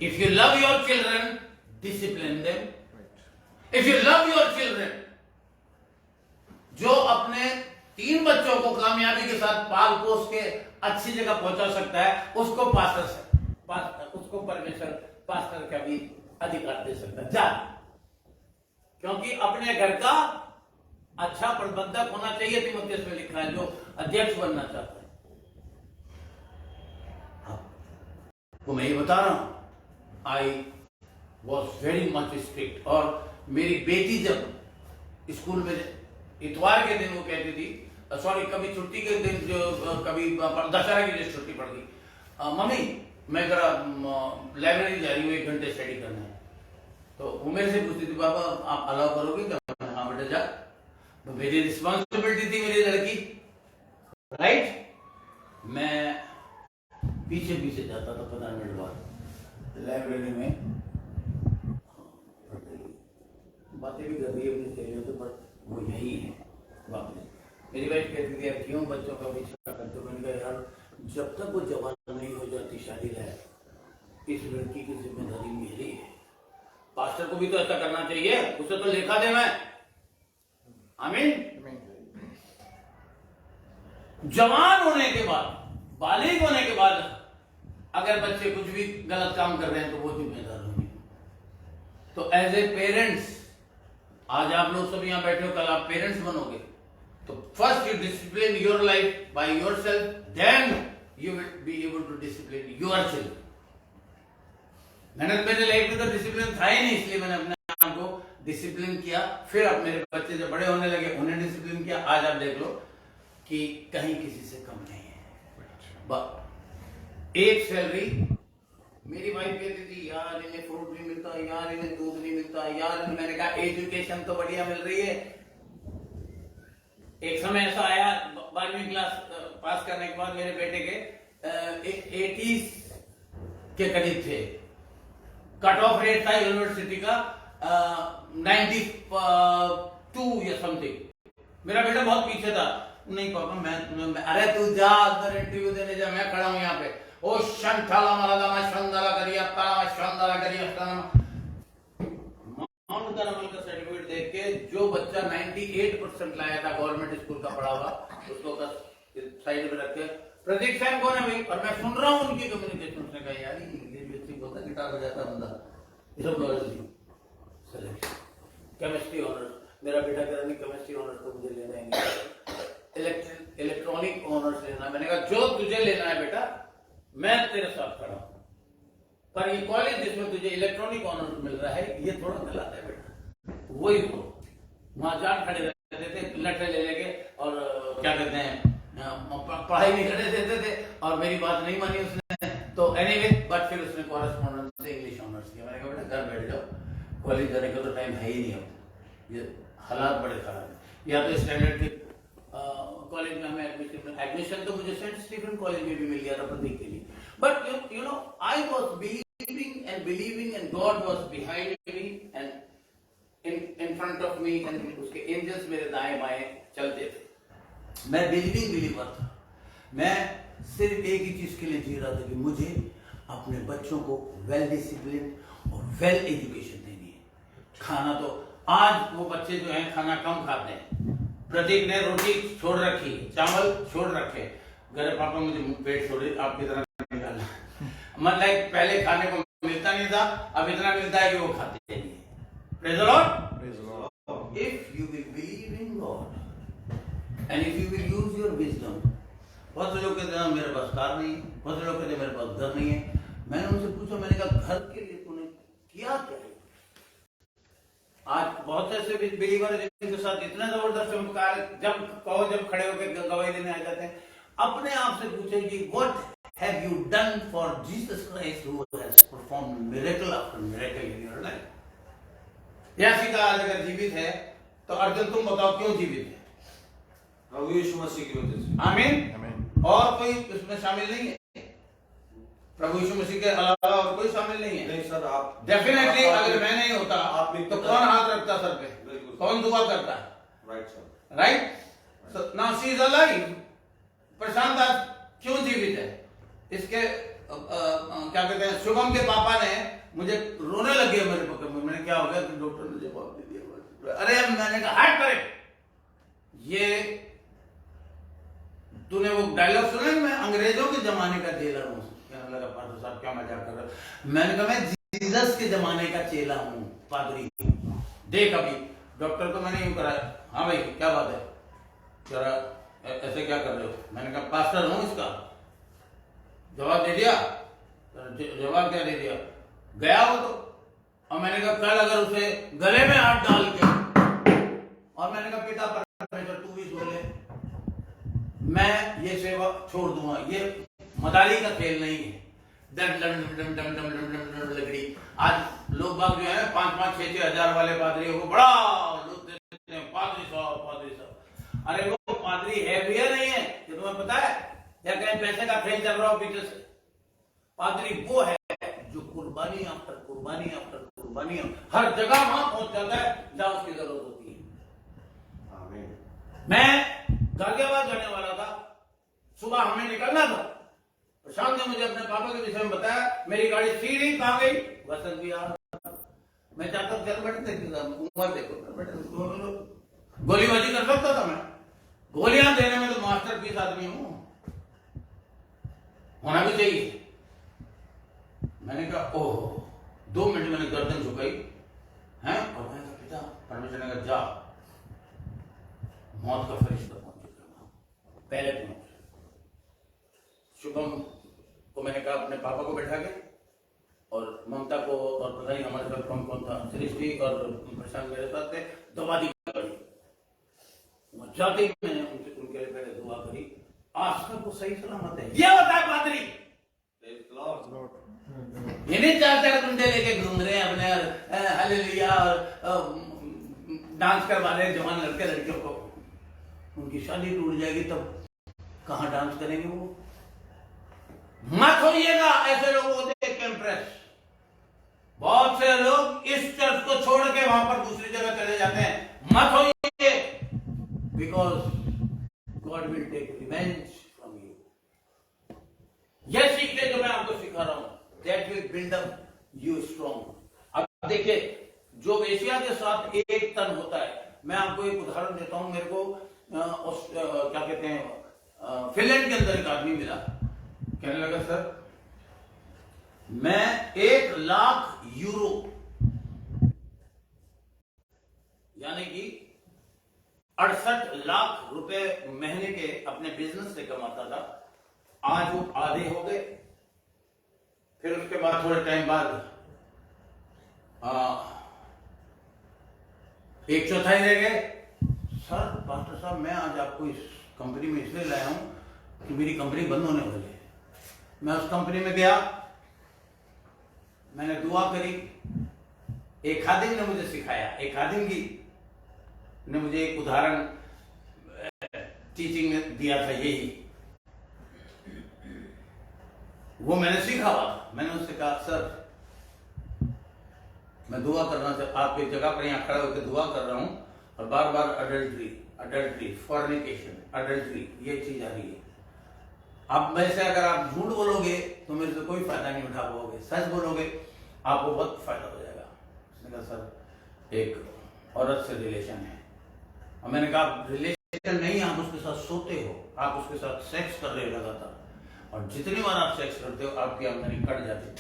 Speaker 1: if you love your children discipline them. If you love your children, जो अपने 3 बच्चों को कामयाबी के साथ पाल पोस के अच्छी जगह पहुंचा सकता है, उसको उसको परमेश्वर पास्टर का भी अधिकार दे सकता है। जा, क्योंकि अपने घर का अच्छा प्रबंधक होना चाहिए। तीमुथियुस में लिखा है, जो अध्यक्ष बनना चाहता है। आपको मैं ये बता रहा हूं, I was very much strict. और मेरी बेटी जब स्कूल में इतवार के दिन वो कहती थी, सॉरी कभी छुट्टी के दिन, जो कभी दशहरा की छुट्टी पड़ गई, मम्मी मैं जरा लाइब्रेरी जा रही हूँ, 1 घंटे स्टडी करना है। तो वो मेरे से पूछती थी, पापा आप अलाउ करोगे क्या? हाँ बेटा जा। तो मेरी रिस्पॉन्सिबिलिटी थी मेरी लड़की, राइट। मैं पीछे पीछे जाता था 15 मिनट बाद लाइब्रेरी में, बातें भी कर रही है अपनी सहेलियों से, पर वो यही है वापस। मेरी वाइफ कहती थी, यार क्यों बच्चों का पीछा करते हो? मैंने कहा यार जब तक वो जवान नहीं हो जाती शादी लायक, इस लड़की की जिम्मेदारी मेरी है। पास्टर को भी तो ऐसा करना चाहिए, उसे तो लेखा देना है। आमीन। जवान होने के बाद, बालिग होने के बाद अगर बच्चे कुछ भी गलत काम कर रहे हैं तो वो जिम्मेदार होंगे। तो एज ए पेरेंट्स, आज आप लोग सब यहां बैठे हो, कल आप पेरेंट्स बनोगे। तो first you discipline your life by yourself, then you will be able to discipline your children. मैंने मेरे लाइफ में तो डिसिप्लिन था ही नहीं, इसलिए मैंने अपने आप को डिसिप्लिन किया। फिर अब मेरे बच्चे जब बड़े होने लगे, उन्हें डिसिप्लिन किया। आज आप देख लो कि कहीं किसी से कम नहीं है। एक सैलरी, मेरी वाइफ कहती थी यार इन्हें फ्रूट नहीं मिलता, यार इन्हें दूध नहीं मिलता, यार। मैंने कहा एजुकेशन तो बढ़िया मिल रही है। एक समय ऐसा आया, 12वीं क्लास पास करने के बाद मेरे बेटे के 80 के करीब थे। कट ऑफ रेट था यूनिवर्सिटी का 92 या समथिंग। मेरा बेटा बहुत पीछे था। नहीं पापा मैं अरे तू जा अंदर इंटरव्यू देने जा, मैं खड़ा हूं यहाँ पे। ओ शंठाला मरादामा शंदाला करिया ताला शंदाला करिया ताला। माउंट करमल का सर्टिफिकेट देख के जो बच्चा 98% लाया था गवर्नमेंट स्कूल का पढ़ा हुआ, उसको साइड में रख के, प्रदीप सैन कौन है भाई? और मैं सुन रहा हूँ उनकी कम्युनिकेशन। उसने कहा यार ये बोलता गिटार बजाता बंदा, ये सब नॉलेज। केमिस्ट्री ऑनर्स, मेरा बेटा कह रहा है केमिस्ट्री ऑनर्स तो मुझे लेना है, इलेक्ट्रॉनिक ऑनर्स लेना। मैंने कहा जो तुझे लेना है बेटा मैं तेरे साथ खड़ा हूं, पर ये कॉलेज जिसमें तुझे इलेक्ट्रॉनिक ऑनर्स मिल रहा है ये थोड़ा गलत है बेटा। वही तो वहां जाट खड़े रहते थे, लट्ठे ले लेके, और क्या कहते हैं पढ़ाई नहीं करने देते थे, और मेरी बात नहीं मानी उसने। तो एनीवे, बट फिर उसने कॉरेस्पॉन्डेंस से इंग्लिश ऑनर्स किया। मैंने कहा बेटा घर बैठ जाओ, कॉलेज जाने का तो टाइम है ही नहीं। अब ये हालात बड़े खराब है। या तो स्टैंडर्ड के कॉलेज में हमें एडमिशन तो मुझे सेंट स्टीफन कॉलेज में भी मिल गया था प्रतीक के लिए। But you know I was believing and God was behind me and in front of me, and उसके एंजल्स मेरे दाएं बाएं चलते थे। मैं बिलीविंग बिलीवर था। मैं सिर्फ एक ही चीज के लिए जी रहा था कि मुझे अपने बच्चों को वेल डिसिप्लिन और वेल एजुकेशन देनी है। खाना तो आज वो बच्चे जो हैं खाना कम खाते हैं। प्रतीक ने रोटी छोड़ रखी, चावल छोड़ रखे, घर पापा मुझे पेट छोड़े आपकी तरह निकालना। मतलब पहले खाने को मिलता नहीं था, अब इतना मिलता है कि वो खाते नहीं है। Praise the Lord. If you will believe in God and if you will use your wisdom, बहुत से लोग कहते हैं मेरे पास कार नहीं है, बहुत से लोग कहते हैं मेरे पास घर नहीं है। मैंने उनसे पूछा, मैंने कहा घर के लिए तूने किया क्या है? आज बहुत से ऐसे बिलीवर हैं जिनके साथ इतना जबरदस्त चमत्कार, जब खड़े होकर गवाही देने आ जाते हैं, अपने आप से पूछे कि what have you done for Jesus Christ who has performed miracle after miracle in your life. यह सीधा आज अगर जीवित है तो अर्जुन तुम बताओ क्यों जीवित है?
Speaker 2: प्रभु यीशु मसीह की वजह से।
Speaker 1: आमीन। और कोई इसमें शामिल नहीं है, प्रभु यीशु मसीह के अलावा और कोई शामिल नहीं है।
Speaker 2: नहीं सर, आप
Speaker 1: डेफिनेटली अगर मैं नहीं होता
Speaker 2: आप
Speaker 1: तो कौन हाथ रखता सर पे?
Speaker 2: बिल्कुल।
Speaker 1: कौन दुआ करता?
Speaker 2: Right sir,
Speaker 1: right. Now she is alive. Prashant आज क्यों जीवित है? इसके क्या कहते हैं, शुभम के पापा ने मुझे रोने लगे मेरे पकड़ में। मैंने क्या हो गया कि डॉक्टर ने जवाब दे दिया। अरे मैंने कहा हट करे, ये तूने वो डायलॉग सुना है, मैं अंग्रेजों के जमाने का जेलर हूँ। कहने लगा पादरी साहब क्या मजाक कर रहे हो? मैंने कहा मैं जीसस के जमाने का चेला हूँ पादरी। देख अभी डॉक्टर को मैंने यूं कराया, हाँ भाई क्या बात है, जरा ऐसे क्या कर रहे हो? मैंने कहा पास्टर हूँ इसका। जवाब दे दिया। जवाब क्या दे दिया? गया वो तो। और मैंने कहा कल अगर उसे गले में हाथ डाल के, और मैंने कहा पिता परमेश्वर तू भी सुन ले, मैं ये सेवा छोड़ दूंगा। ये मदारी का खेल नहीं है। डम डम डम डम डम डम डम डम लगड़ी। आज लोग बाग जो है 5-5, 6-6 हजार वाले पादरियों को बड़ा लुत्फ देते हैं, पादरी साहब पादरी साहब। अरे वो पादरी है भी है नहीं है ये तुम्हें पता है? या कहीं पैसे का खेल चल रहा हो पीछे से? पादरी वो है जो कुर्बानी आफ्टर कुर्बानी आफ्टर कुर्बानी हर जगह वहां पहुंच जाता है जहां उसकी जरूरत होती है।
Speaker 2: आमीन।
Speaker 1: मैं गाजियाबाद जाने वाला था, सुबह हमें निकलना था। प्रशांत ने मुझे अपने पापा के विषय में बताया, मेरी गाड़ी सीधी कहां गई? वसंत विहार। मैं चाहता चल बैठते, उम्र देखो, गोलीबाजी कर सकता था मैं। गोलियां देने में तो मास्टर पीस आदमी हूं, होना भी चाहिए। मैंने कहा ओह, 2 मिनट मैंने गर्दन झुकाई है, और मैंने कहा पिता परमेश्वर ने कहा जा, मौत का फरिश्ता पहुंच चुका पहले दिन। शुभम को मैंने कहा अपने पापा को बैठा के, और ममता को, और पता नहीं हमारे साथ कौन कौन था, सृष्टि और प्रशांत मेरे साथ थे, दबा दी गाड़ी। जाते ही मैंने उनके लिए पहले दुआ करी, आज तक वो सही सलामत है। ये होता है पादरी। ये नहीं 4-4 गुंडे लेके घूम रहे हैं अपने, और हालेलुया और डांस करवा रहे जवान लड़के लड़कियों को। उनकी शादी टूट जाएगी तब कहां डांस करेंगे वो? मत होइएगा ऐसे लोगों को देख के इम्प्रेस। बहुत से लोग इस चर्च को छोड़ के वहां पर दूसरी जगह चले जाते हैं। मत होइए, because God will take revenge from you. यह सीखते जो मैं आपको सिखा रहा हूं, that will build up you strong. अब देखिए, जो एशिया के साथ एक तन होता है, मैं आपको एक उदाहरण देता हूं। मेरे को क्या कहते हैं, फिनलैंड के अंदर एक आदमी मिला, कहने लगा सर मैं 1 लाख यूरो यानी कि 68 लाख रुपए महीने के अपने बिजनेस से कमाता था। आज वो आधे हो गए। फिर उसके बाद थोड़े टाइम बाद 1/4 रह गए। सर पास्टर साहब मैं आज आपको इस कंपनी में इसलिए लाया हूं कि मेरी कंपनी बंद होने वाली है। मैं उस कंपनी में गया, मैंने दुआ करी। एक खादिम ने मुझे सिखाया, एक खादिम की ने मुझे एक उदाहरण टीचिंग में दिया था, यही वो मैंने सीखा हुआ। मैंने उससे कहा सर मैं दुआ करना चाहता, आपकी जगह पर यहां खड़ा होकर दुआ कर रहा हूं और बार बार अडल्ट्री, फॉर्निकेशन, अडल्ट्री ये चीज आ रही है। अब वैसे अगर आप झूठ बोलोगे तो मेरे से कोई फायदा नहीं उठा पाओगे, सच बोलोगे आपको बहुत फायदा हो जाएगा। उसने कहा सर एक औरत से रिलेशन है। और मैंने कहा रिलेशन नहीं, आप उसके साथ सोते हो, आप उसके साथ सेक्स कर रहे हो लगातार, और जितनी बार आप सेक्स करते हो आपकी आमदनी कट जाती है।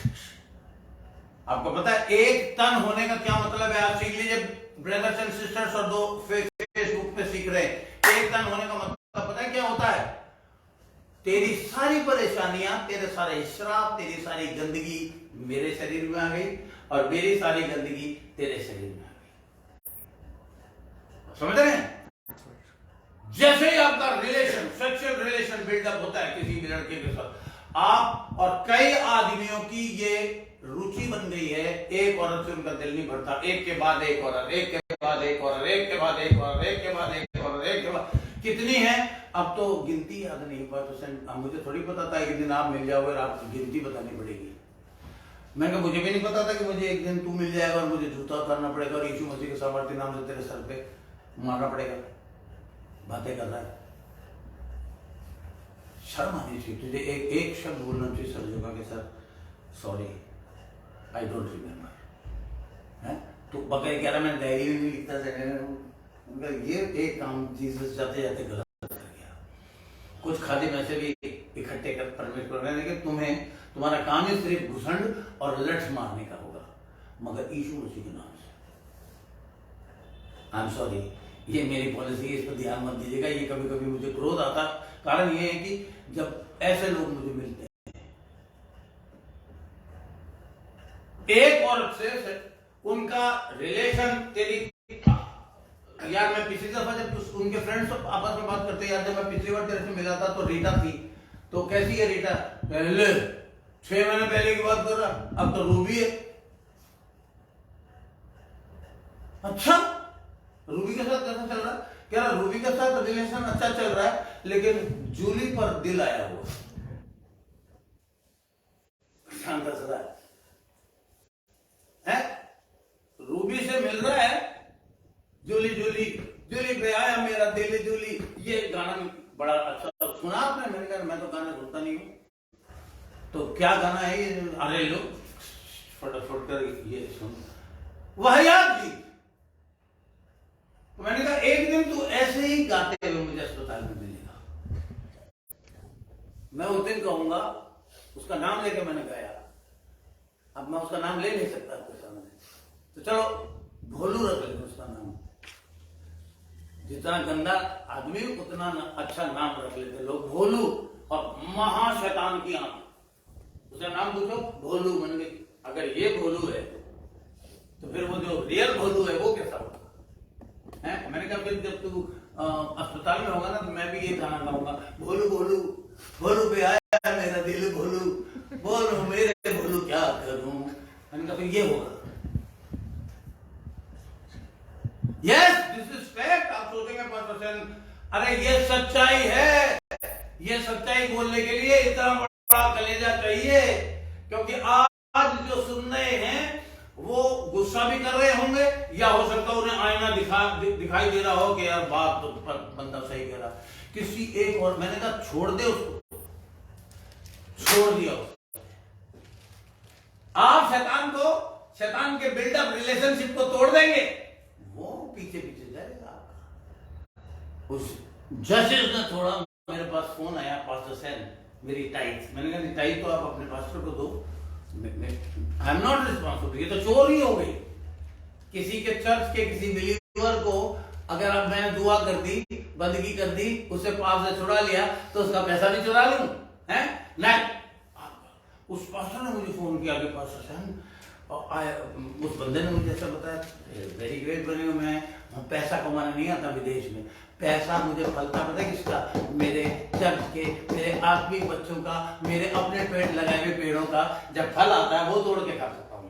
Speaker 1: आपको पता है 1 टन होने का क्या मतलब है? आप सीख लीजिए ब्रदर्स एंड सिस्टर्स, और 2 फेसबुक पे सीख रहे हैं। 1 टन होने का मतलब तेरी सारी परेशानियां, तेरे सारे श्राप, तेरी सारी गंदगी मेरे शरीर में आ गई और मेरी सारी गंदगी तेरे शरीर में आ गई। समझ रहे हैं? जैसे ही आपका रिलेशन, सेक्सुअल रिलेशन बिल्डअप होता है किसी भी लड़के के साथ, आप और कई आदमियों की ये रुचि बन गई है, एक औरत से उनका दिल नहीं भरता, एक के बाद एक औरत, एक के बाद एक औरत, एक के बाद एक औरत, एक के बाद एक औरत, एक के बाद कितनी है अब तो गिनती याद नहीं। 5%। मुझे थोड़ी पता था एक दिन आप मिल जाओगे और आपको गिनती बतानी पड़ेगी। मैंने कहा मुझे भी नहीं पता था कि मुझे एक दिन तू मिल जाएगा और मुझे जूता उतारना पड़ेगा और यीशु मसीह के सामर्थ्य नाम से तेरे सर पे मारना पड़ेगा। बातें कर रहा है, शर्म आनी चाहिए तुझे। एक शब्द बोलना चाहिए सर जुगा के sir sorry I don't remember. है तो बगैर कह रहा मैं डायरी में नहीं लिखता, ये एक काम जीसस जाते जाते गलत कर गया। कुछ खाली पैसे भी इकट्ठे कर परमेश्वर ने, लेकिन तुम्हें तुम्हारा काम ही सिर्फ घुसंड और लठ मारने का होगा, मगर यीशु मसीह के नाम से। आई एम सॉरी, ये मेरी पॉलिसी है, इस पर ध्यान मत दीजिएगा। ये कभी कभी मुझे क्रोध आता, कारण ये है कि जब ऐसे लोग मुझे मिलते हैं, एक औरत से उनका रिलेशन तेरी, यार मैं पिछली दफा जब उनके फ्रेंड्स आपस में बात करते, यार जब मैं पिछली बार तेरे से मिला था तो रीटा थी, तो कैसी है रीटा? पहले 6 महीने पहले की बात कर रहा, अब तो रूबी है। अच्छा, रूबी के साथ कैसा चल रहा है? कह रहा रूबी के साथ रिलेशन अच्छा चल रहा है, लेकिन जूली पर दिल आया हुआ है। रूबी से मिल रहा है, जूली जूली जूली पे आया मेरा दिल जूली। ये गाना बड़ा अच्छा सुना आपने? मैंने कहा मैं तो गाना सुनता नहीं हूं, तो क्या गाना है ये? अरे लो फटाफट कर ये सुन, वह याद जी। तो मैंने कहा एक दिन तू ऐसे ही गाते हुए मुझे अस्पताल में मिलेगा, मैं उस दिन कहूंगा, उसका नाम लेके मैंने गाया। अब मैं उसका नाम ले नहीं सकता आपके सामने, तो चलो भोलू रख लेते उसका नाम। जितना गंदा आदमी उतना अच्छा नाम रख लेते लोग, भोलू। और महाशैतान की आंख, उसका नाम पूछो भोलू। मैंने अगर ये भोलू है तो फिर वो जो रियल भोलू है वो कैसा होगा? मैंने कहा फिर जब तू अस्पताल में होगा ना तो मैं भी ये गाना गाऊंगा, भोलू भोलू भोलू पे आया मेरा दिल भोलू, बोलो मेरे भोलू क्या करूं। मैंने कहा फिर ये होगा। Yes this is fact. आप सोचेंगे 5%, अरे ये सच्चाई है। ये सच्चाई बोलने के लिए इतना बड़ा कलेजा चाहिए, क्योंकि आज जो सुन रहे हैं वो गुस्सा भी कर रहे होंगे, या हो सकता है उन्हें आईना दिखाई दे रहा हो कि यार बात तो बंदा सही कह रहा। किसी एक और, मैंने कहा छोड़ दे उसको, छोड़ दिया उसको। आप शैतान के बिल्डअप रिलेशनशिप को तोड़ देंगे, वो पीछे पीछे जाएगा। उस जजेस ने थोड़ा, मेरे पास फोन आया, पास्टर सेन मेरी टाइट, मैंने कहा टाइट तो आप अपने पास्टर को दो, आई एम नॉट रिस्पॉन्सिबल। ये तो चोरी हो गई। किसी के चर्च के किसी बिलीवर को अगर अब मैं दुआ कर दी, बंदगी कर दी, उसे पाप से छुड़ा लिया, तो उसका पैसा भी चुरा लूं? हैं? नहीं। उस पास्टर ने मुझे फोन किया कि पास्टर सेन, उस बंदे ने मुझे ऐसा बताया, वेरी ग्रेट बने हो, मैं पैसा कमाने नहीं आता विदेश में, पैसा मुझे फलता पता है किसका? मेरे चर्च के, मेरे आत्मिक बच्चों का, मेरे अपने पेड़ लगाए हुए पेड़ों का जब फल आता है वो तोड़ के खा सकता हूँ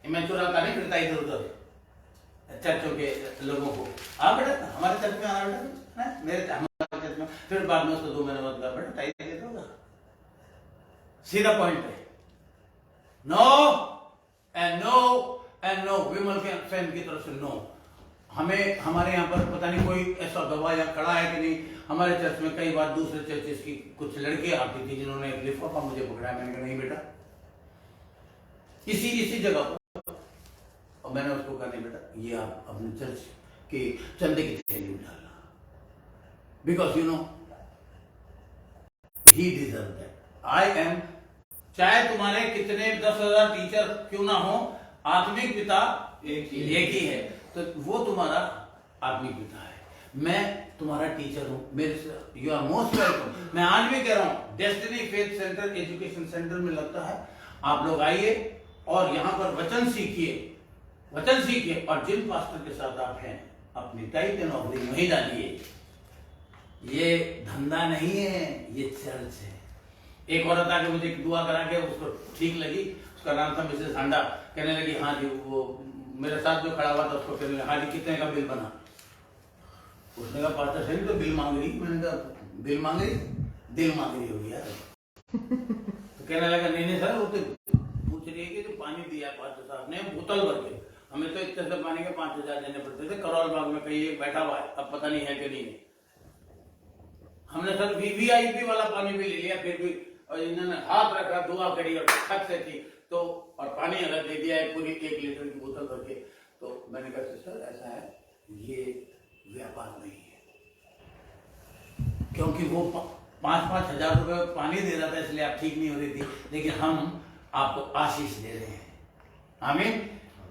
Speaker 1: मैं चुराता नहीं फिरता इधर उधर चर्चों के लोगों को। आप बेटा हमारे चर्च में आना बेटा, मेरे हमारे चर्च में। फिर बाद में उसको 2 महीने बाद बेटा टाइट दे दोगा, सीधा पॉइंट पे। No and no and no. Vimal Sen की तरफ से नो। हमें हमारे यहाँ पर पता नहीं कोई ऐसा गवाह या खड़ा है कि नहीं। हमारे चर्च में कई बार दूसरे चर्चेस की कुछ लड़कियां आती थी जिन्होंने एक लिफाफा मुझे पकड़ाया, मैंने कहा नहीं बेटा, इसी जगह पर। और मैंने उसको कहा नहीं बेटा, ये आप अपने चर्च के चंदे की थैली में डालना, because you know he deserve that. I am, चाहे तुम्हारे कितने 10,000 टीचर क्यों ना हो, आत्मिक पिता एक ही है, तो वो तुम्हारा आत्मिक पिता है। मैं तुम्हारा टीचर हूँ, मेरे से यू आर मोस्ट वेलकम। मैं आज भी कह रहा हूँ, destiny faith centre education centre में लगता है, आप लोग आइए और यहाँ पर वचन सीखिए, वचन सीखिए, और जिन पास्टर के साथ आप हैं अपनी टाइट एंड ऑफरिंग वहीं डालिए। ये धंधा नहीं है, ये चर्च है। एक औरत आके मुझे दुआ करा के उसको ठीक लगी, उसका नाम था मिसेस हांडा, कहने लगी हाँ जी, वो मेरे साथ जो खड़ा हुआ था उसको कहने लगा हाँ जी कितने का बिल बना। उसने कहा पास्टर साहब तो बिल मांग रही। मैंने कहा बिल मांग रही, दिल मांग रही होगी यार। तो कहने लगा नहीं सर, वो तो पूछ रही है कि जो पानी दिया पास्टर साहब ने बोतल भर के, हमें तो इतने से पानी के 5,000 देने पड़ते थे, करोल बाग में कहीं एक बैठा हुआ है, अब पता नहीं है कि नहीं है। हमने सर वीवीआईपी वाला पानी भी ले लिया, फिर भी और इन्होंने हाथ रखा, दुआ करी और खत से थी तो, और पानी अगर दे दिया है पूरी 1 लीटर की बोतल भर के। तो मैंने कहा सिस्टर ऐसा है, ये व्यापार नहीं है, क्योंकि वो 5-5 हजार रुपए पानी दे रहा था इसलिए आप ठीक नहीं हो रही थी, लेकिन हम आपको आशीष दे रहे हैं। आमीन।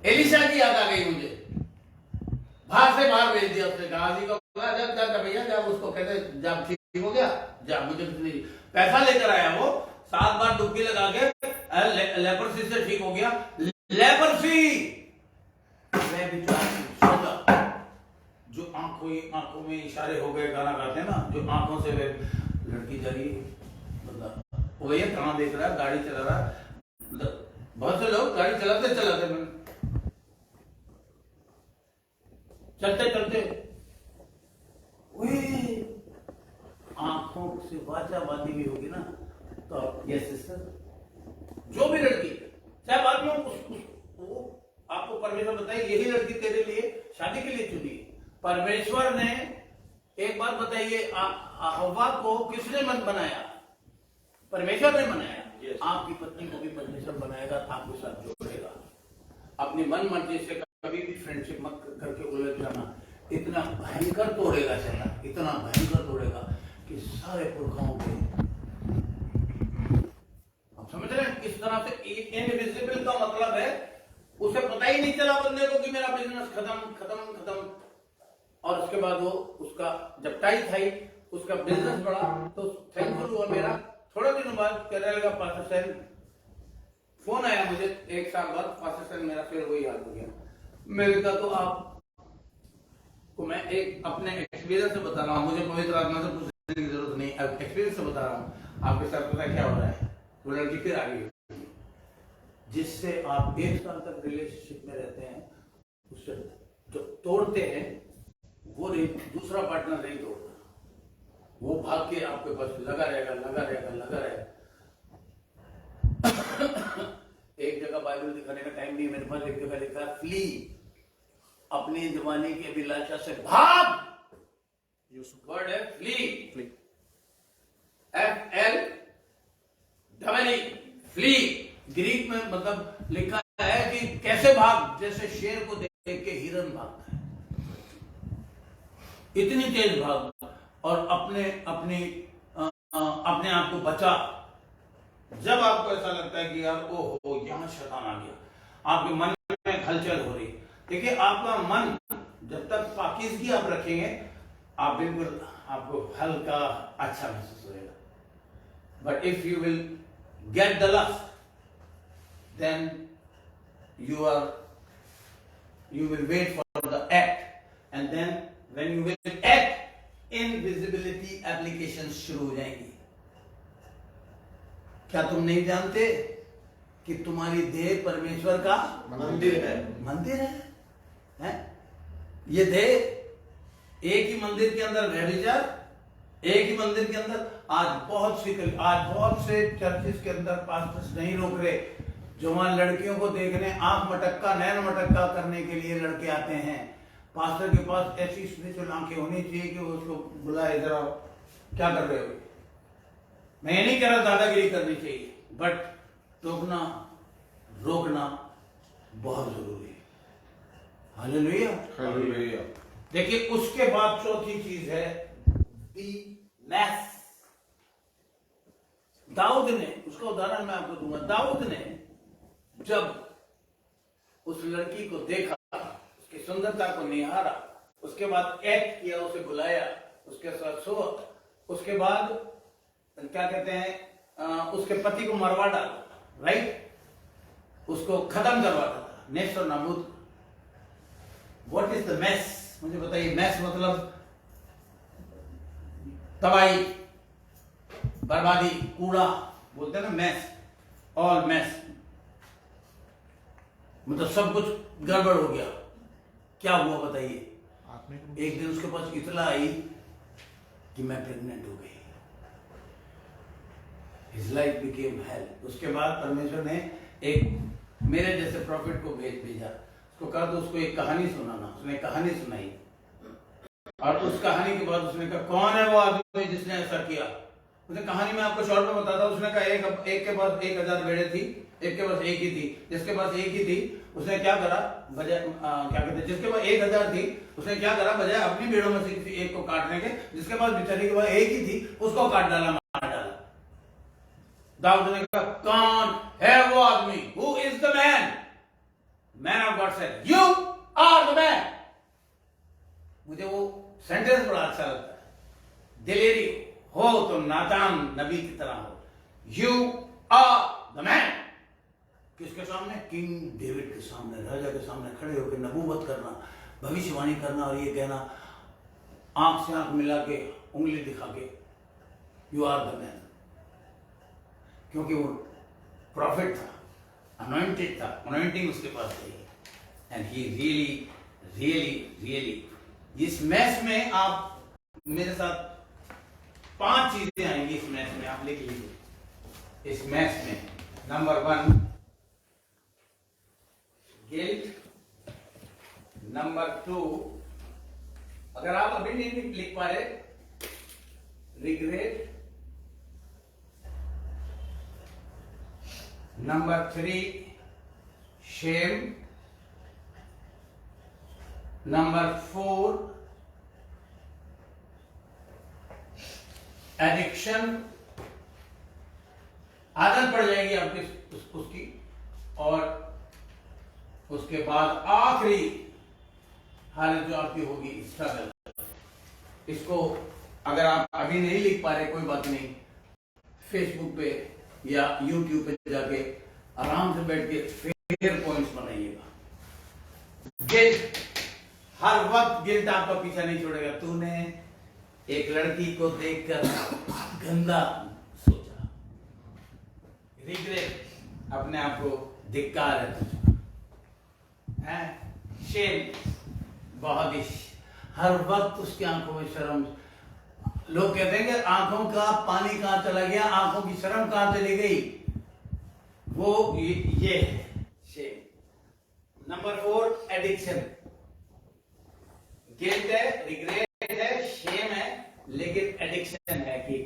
Speaker 1: एलिशा की याद आ गई मुझे, बाहर से बाहर भेज दिया उसने, गाजी को जा भैया, जब उसको कहते जब ठीक हो गया जा, मुझे पैसा लेकर आया, वो 7 बार डुबकी लगा के लेपर्सी से ठीक हो गया। लेपर्सी जो आंखों में इशारे हो गए, गाना गाते हैं ना, जो आंखों से वे लड़की जा रही है, वो भैया कहाँ देख रहा है, गाड़ी चला रहा है। बहुत से लोग गाड़ी चलाते चलाते चलते चलते आंखों से वाचावादी भी होगी ना, तो ये सिस्टर जो भी लड़की, चाहे बाद में वो आपको परमेश्वर बताइए यही लड़की तेरे लिए शादी के लिए चुनी। परमेश्वर ने एक बात बताइए, हव्वा को किसने मन बनाया? परमेश्वर ने बनाया। yes. आपकी पत्नी को भी परमेश्वर बनाएगा, आपके साथ जोड़ेगा। अपनी मन मर्जी से कभी भी फ्रेंडशिप मत करके उलझ जाना, इतना भयंकर तोड़ेगा शैतान, इतना भयंकर तोड़ेगा कि सारे पुरखाओं के, आप समझ रहे हैं किस तरह से। इनविजिबल का मतलब है उसे पता ही नहीं चला बंदे को कि मेरा बिजनेस खत्म, और उसके बाद वो उसका जब टाइट आई, उसका बिजनेस बढ़ा, तो थैंकफुल हुआ। मेरा थोड़े दिनों बाद कहने लगा पास्टर साहब, फोन आया मुझे 1 साल बाद, पास्टर साहब मेरा फिर वही हाल हो गया। मैंने कहा तो आप को मैं एक अपने एक्सपीरियंस से बता रहा हूँ, मुझे पवित्र आत्मा से पूछने की जरूरत नहीं, एक्सपीरियंस से बता रहा हूँ, आपके साथ पता क्या हो रहा है। वो लड़की फिर आ गई जिससे आप 1 साल तक रिलेशनशिप में रहते हैं, उससे जो तोड़ते हैं वो दूसरा पार्टनर नहीं तोड़ता, वो भाग के आपके पास लगा रहेगा। एक जगह बाइबल दिखाने का टाइम नहीं मेरे पास, एक जगह लिखा फ्ली, अपनी जवानी की अभिलाषा से भाग। वर्ड है फ्ली, FLEE, फ्ली। ग्रीक में मतलब लिखा है कि कैसे भाग, जैसे शेर को देख के हिरन भागता है, इतनी तेज भाग, और अपने आप को बचा। जब आपको ऐसा लगता है कि यार ओहो यहां शैतान आ गया, आपके मन में हलचल हो रही, देखिए आपका मन जब तक पाकीज़गी आप रखेंगे, आप बिल्कुल आपको हल्का अच्छा महसूस होगा। But if you will get the lust, then you will wait for the act, and then when you will act, invisibility applications शुरू हो जाएंगी। क्या तुम नहीं जानते कि तुम्हारी देह परमेश्वर का मंदिर है? ये देह एक ही मंदिर के अंदर व्यभिचार, एक ही मंदिर के अंदर। आज बहुत से चर्चिस के अंदर पास्टर्स नहीं रोक रहे, जवान लड़कियों को देखने आंख मटक्का नैन मटक्का करने के लिए लड़के आते हैं। पास्टर के पास ऐसी स्पिरिचुअल आंखें होनी चाहिए कि उसको बुलाए, जरा क्या कर रहे हो। मैं ये नहीं कह रहा दादागिरी करनी चाहिए, बट रोकना बहुत जरूरी है। हालेलुया। देखिए उसके बाद चौथी चीज है बी मैस। दाऊद ने, उसका उदाहरण मैं आपको दूंगा। दाऊद ने जब उस लड़की को देखा, उसकी सुंदरता को निहारा, उसके बाद एक्ट किया, उसे बुलाया, उसके साथ सो, उसके बाद क्या कहते हैं, उसके पति को मरवा डाला, राइट, उसको खत्म करवा डाला, नेस्त और नाबूद। What is the mess? मुझे बताइए। मैस मतलब तबाही, बर्बादी, कूड़ा बोलते हैं ना, मैस, ऑल मैस, मतलब सब कुछ गड़बड़ हो गया। क्या हुआ बताइए? एक दिन उसके पास इतला आई कि मैं प्रेग्नेंट हो गई। His life became hell। उसके बाद परमेश्वर ने एक मेरे जैसे प्रॉफिट को भेजा, उसको कहा तो उसको एक कहानी सुनाना। उसने कहानी सुनाई और उस कहानी के बाद उसने कहा कौन है वो आदमी जिसने ऐसा किया। उसने कहानी में आपको शॉर्ट में बताता। उसने कहा एक के पास 1000 भेड़ें थी, एक के पास एक ही थी। जिसके पास एक ही थी उसने क्या करा, बजाय क्या कहते हैं, जिसके पास 1000 थी उसने क्या करा, बजाय अपनी भेड़ों में से किसी एक को काटने के, जिसके पास बेचारी के पास एक ही थी उसको काट डाला, मार डाला। दाऊद ने कहा कौन है वो आदमी? Who is the man? Man of God said you are the man. मुझे वो सेंटेंस बड़ा अच्छा लगता है। दिलेरी हो तो नातान नबी की तरह हो। You are the man. किसके सामने? किंग डेविड के सामने, राजा के सामने खड़े होकर नबूवत करना, भविष्यवाणी करना और ये कहना, आंख से आंख मिला के, उंगली दिखा के, यू आर द मैन। क्योंकि वो प्रॉफिट था, अनॉइंटेड था, अनॉइंटिंग उसके पास थी। And he really really really. इस मैच में आप मेरे साथ 5 चीजें आएंगी इस मैच में, आप लिख लीजिए। इस मैच में नंबर 1 गिल्ट, नंबर 2 अगर आप अभी नहीं लिख पा रहे, regret, number 3 shame, number 4 addiction, आदत पड़ जाएगी आपकी उसकी, और उसके बाद आखिरी हालत जो आपकी होगी स्ट्रगल। इसको अगर आप अभी नहीं लिख पा रहे कोई बात नहीं, फेसबुक पे या यूट्यूब पे जाके आराम से बैठ के फेयर पॉइंट्स बनाइएगा। गिल्ट, हर वक्त गिल्ट आपका पीछा नहीं छोड़ेगा। तूने एक लड़की को देखकर गंदा सोचा। रिग्रेट, अपने आप को धिक्कार है। शेम, बहुत ही हर वक्त उसकी आंखों में शर्म। लोग कहते हैं कि आंखों का पानी कहां चला गया, आंखों की शर्म कहां चली गई, वो ये है शेम। Number 4 addiction. गिल्ट है, रिग्रेट है, शेम है, लेकिन एडिक्शन है कि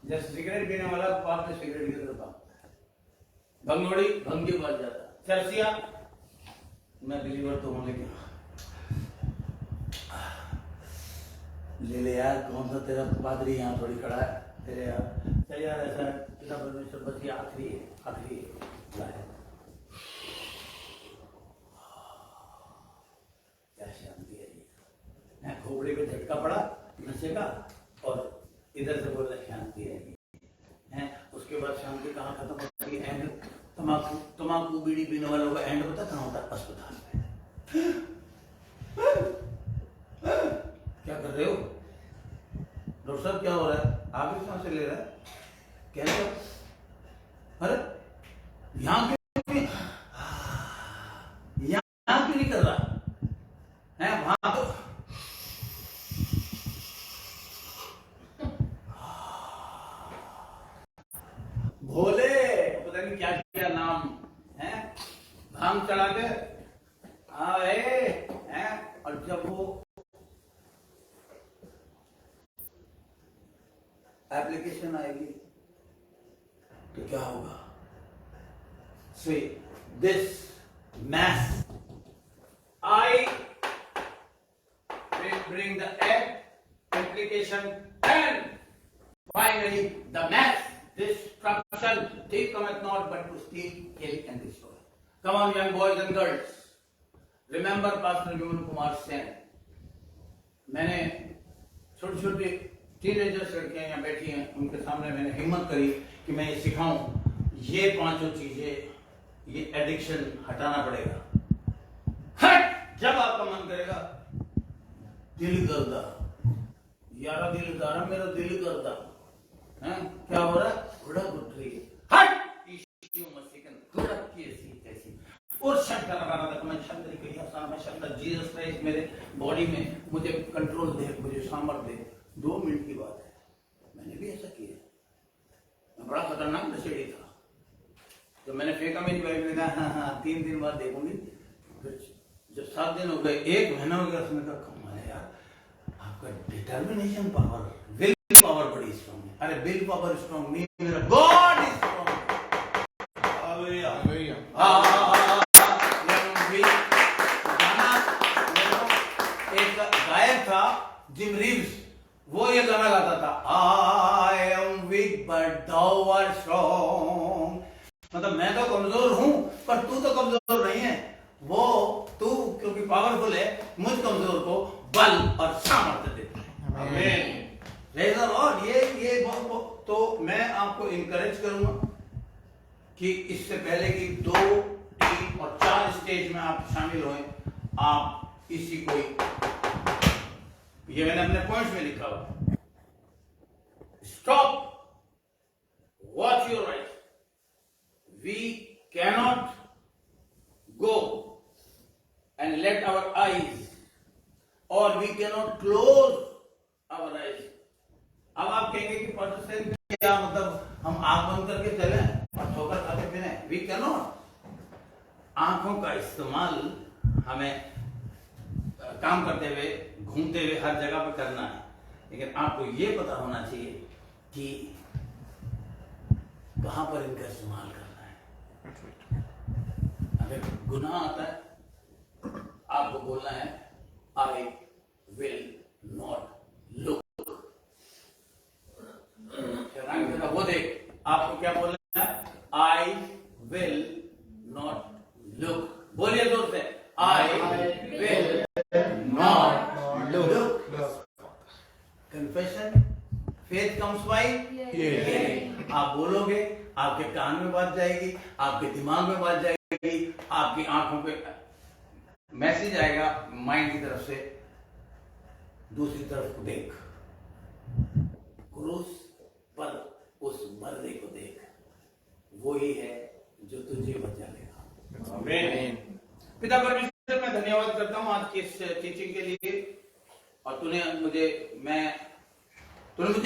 Speaker 1: जैसे सिगरेट पीने वाला पाप में सिगरेट की तरफ भागता है, भंगोड़ी भंग के पास जाता है, चरसिया मैं बिलीवर तो हूं लेकिन ले ले यार, कौन सा तेरा पादरी यहाँ थोड़ी खड़ा है तेरे यार, चल यार ऐसा पिता परमेश्वर बस ये आखिरी है। क्या शांति है ये, खोपड़ी पे झटका पड़ा नशे का और इधर से बोल रहा शांति है। उसके बाद शांति कहाँ खत्म होती है? एंड तमाकू बीड़ी पीने वालों का एंड पता कहाँ होता है? अस्पताल में। क्या कर रहे हो डॉक्टर साहब? क्या हो रहा है? आप भी सांसें ले रहा है? कैसे? अरे यहाँ क्यों नहीं कर रहा है? वहां तो भोले पता नहीं क्या क्या नाम है, भांग चढ़ा के आए हैं, और जब वो एप्लीकेशन आएगी तो क्या होगा? Say this mess I will bring the application and finally the mass destruction. Thief cometh not but to steal, kill and destroy. Come on young boys and girls, remember Pastor Vimal Kumar Sen. मैंने छोटी छोटी teenagers लड़कियां यहाँ बैठी हैं, उनके सामने मैंने हिम्मत करी कि मैं ये सिखाऊं, ये पांचों चीजें, ये एडिक्शन हटाना पड़ेगा। हट! जब आपका मन करेगा, दिल करदा यारा, दिल दारा, मेरा दिल करदा है, क्या हो रहा है, घोड़ा घुट रही है, हट! यीशु मसीह के घोड़ा की ऐसी तैसी, और शब्द लगाना था, मैं शब्द नहीं कही आसान, मैं शब्द जीसस क्राइस्ट मेरे बॉडी में, मुझे कंट्रोल दे, मुझे सामर्थ दे। 2 मिनट की बात है, मैंने भी ऐसा किया। मैं बड़ा खतरनाक नशेड़ी था, तो मैंने फेंका, मेरी वाइफ ने कहा हाँ 3 दिन बाद देखूंगी। फिर जब 7 दिन हो गए, 1 महीना हो गया, उसने कहा कमाल है यार, आपका डिटर्मिनेशन पावर, विल पावर बड़ी स्ट्रांग है। अरे विल पावर स्ट्रांग नहीं, मेरा गॉड इज स्ट्रांग। हालेलुया, एक गायक था जिम रीव्स, वो ये गाना गाता था, I am weak but thou art strong। मतलब मैं तो कमजोर हूं पर तू तो कमजोर नहीं है, वो तू क्योंकि पावरफुल है, मुझ कमजोर को बल और सामर्थ्य देता है। आमीन। Praise the Lord. ये बहुत, तो मैं आपको इनकरेज करूंगा कि इससे पहले कि 2, 3 और 4 स्टेज में आप शामिल हों, आप इसी को, ये मैंने अपने पॉइंट्स में लिखा हुआ, stop, watch your eyes, we cannot go and let our eyes, और we cannot close our eyes. अब आप कहेंगे कि पास्टर साहब क्या मतलब, हम आंख बंद करके चले और ठोकर खाते फिरे? We cannot. आंखों का इस्तेमाल हमें काम करते हुए, घूमते हुए हर जगह पे करना है, लेकिन आपको ये पता होना चाहिए कि कहां पर इनका इस्तेमाल करना है। अगर गुनाह आता है, आपको बोलना है आई विल नॉट लुक। वो देख, आपको क्या बोलना है, आई विल नॉट लुक। बोलिए जोर से, I will not look. Confession, faith comes by hearing. आप बोलोगे, आपके कान में बात जाएगी, आपके दिमाग में बात जाएगी, आपकी आंखों पे मैसेज आएगा माइंड की तरफ से, दूसरी तरफ को देख, क्रूस पर उस मरने को देख, वो ही है जो तुझे बचा लेगा। आमीन। पिता परमेश्वर, मैं धन्यवाद करता हूं आज की इस टीचिंग के लिए, और तूने मुझे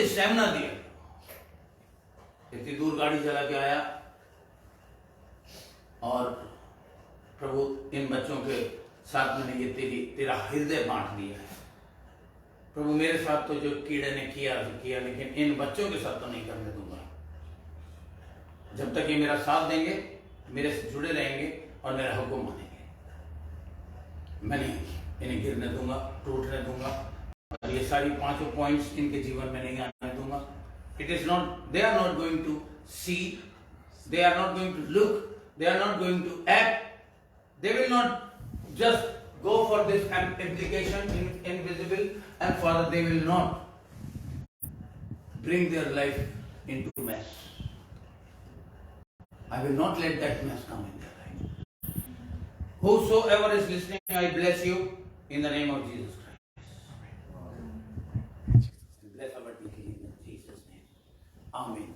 Speaker 1: स्टैमिना दिया। इतनी दूर गाड़ी चला के आया, और प्रभु इन बच्चों के साथ मैंने ये तेरा हृदय बांट दिया है। प्रभु मेरे साथ तो जो कीड़े ने किया, लेकिन इन बच्चों के साथ तो नहीं करने दूंगा। जब तक ये मेरा साथ देंगे, मेरे से जुड़े रहेंगे और मेरा हुक्म मानेंगे, मैं नहीं इन्हें गिरने दूंगा, टूटने दूंगा, और ये सारी 5 पॉइंट्स इनके जीवन में नहीं आने दूंगा। It is not, they are not going to see, they are not going to look, they are not going to act, they will not just go for this implication invisible, and Father, they will not bring their life into mess. I will not let that mess come in their life. Whosoever is listening, I bless you in the name of Jesus Christ. Bless our teaching in Jesus' name. Amen.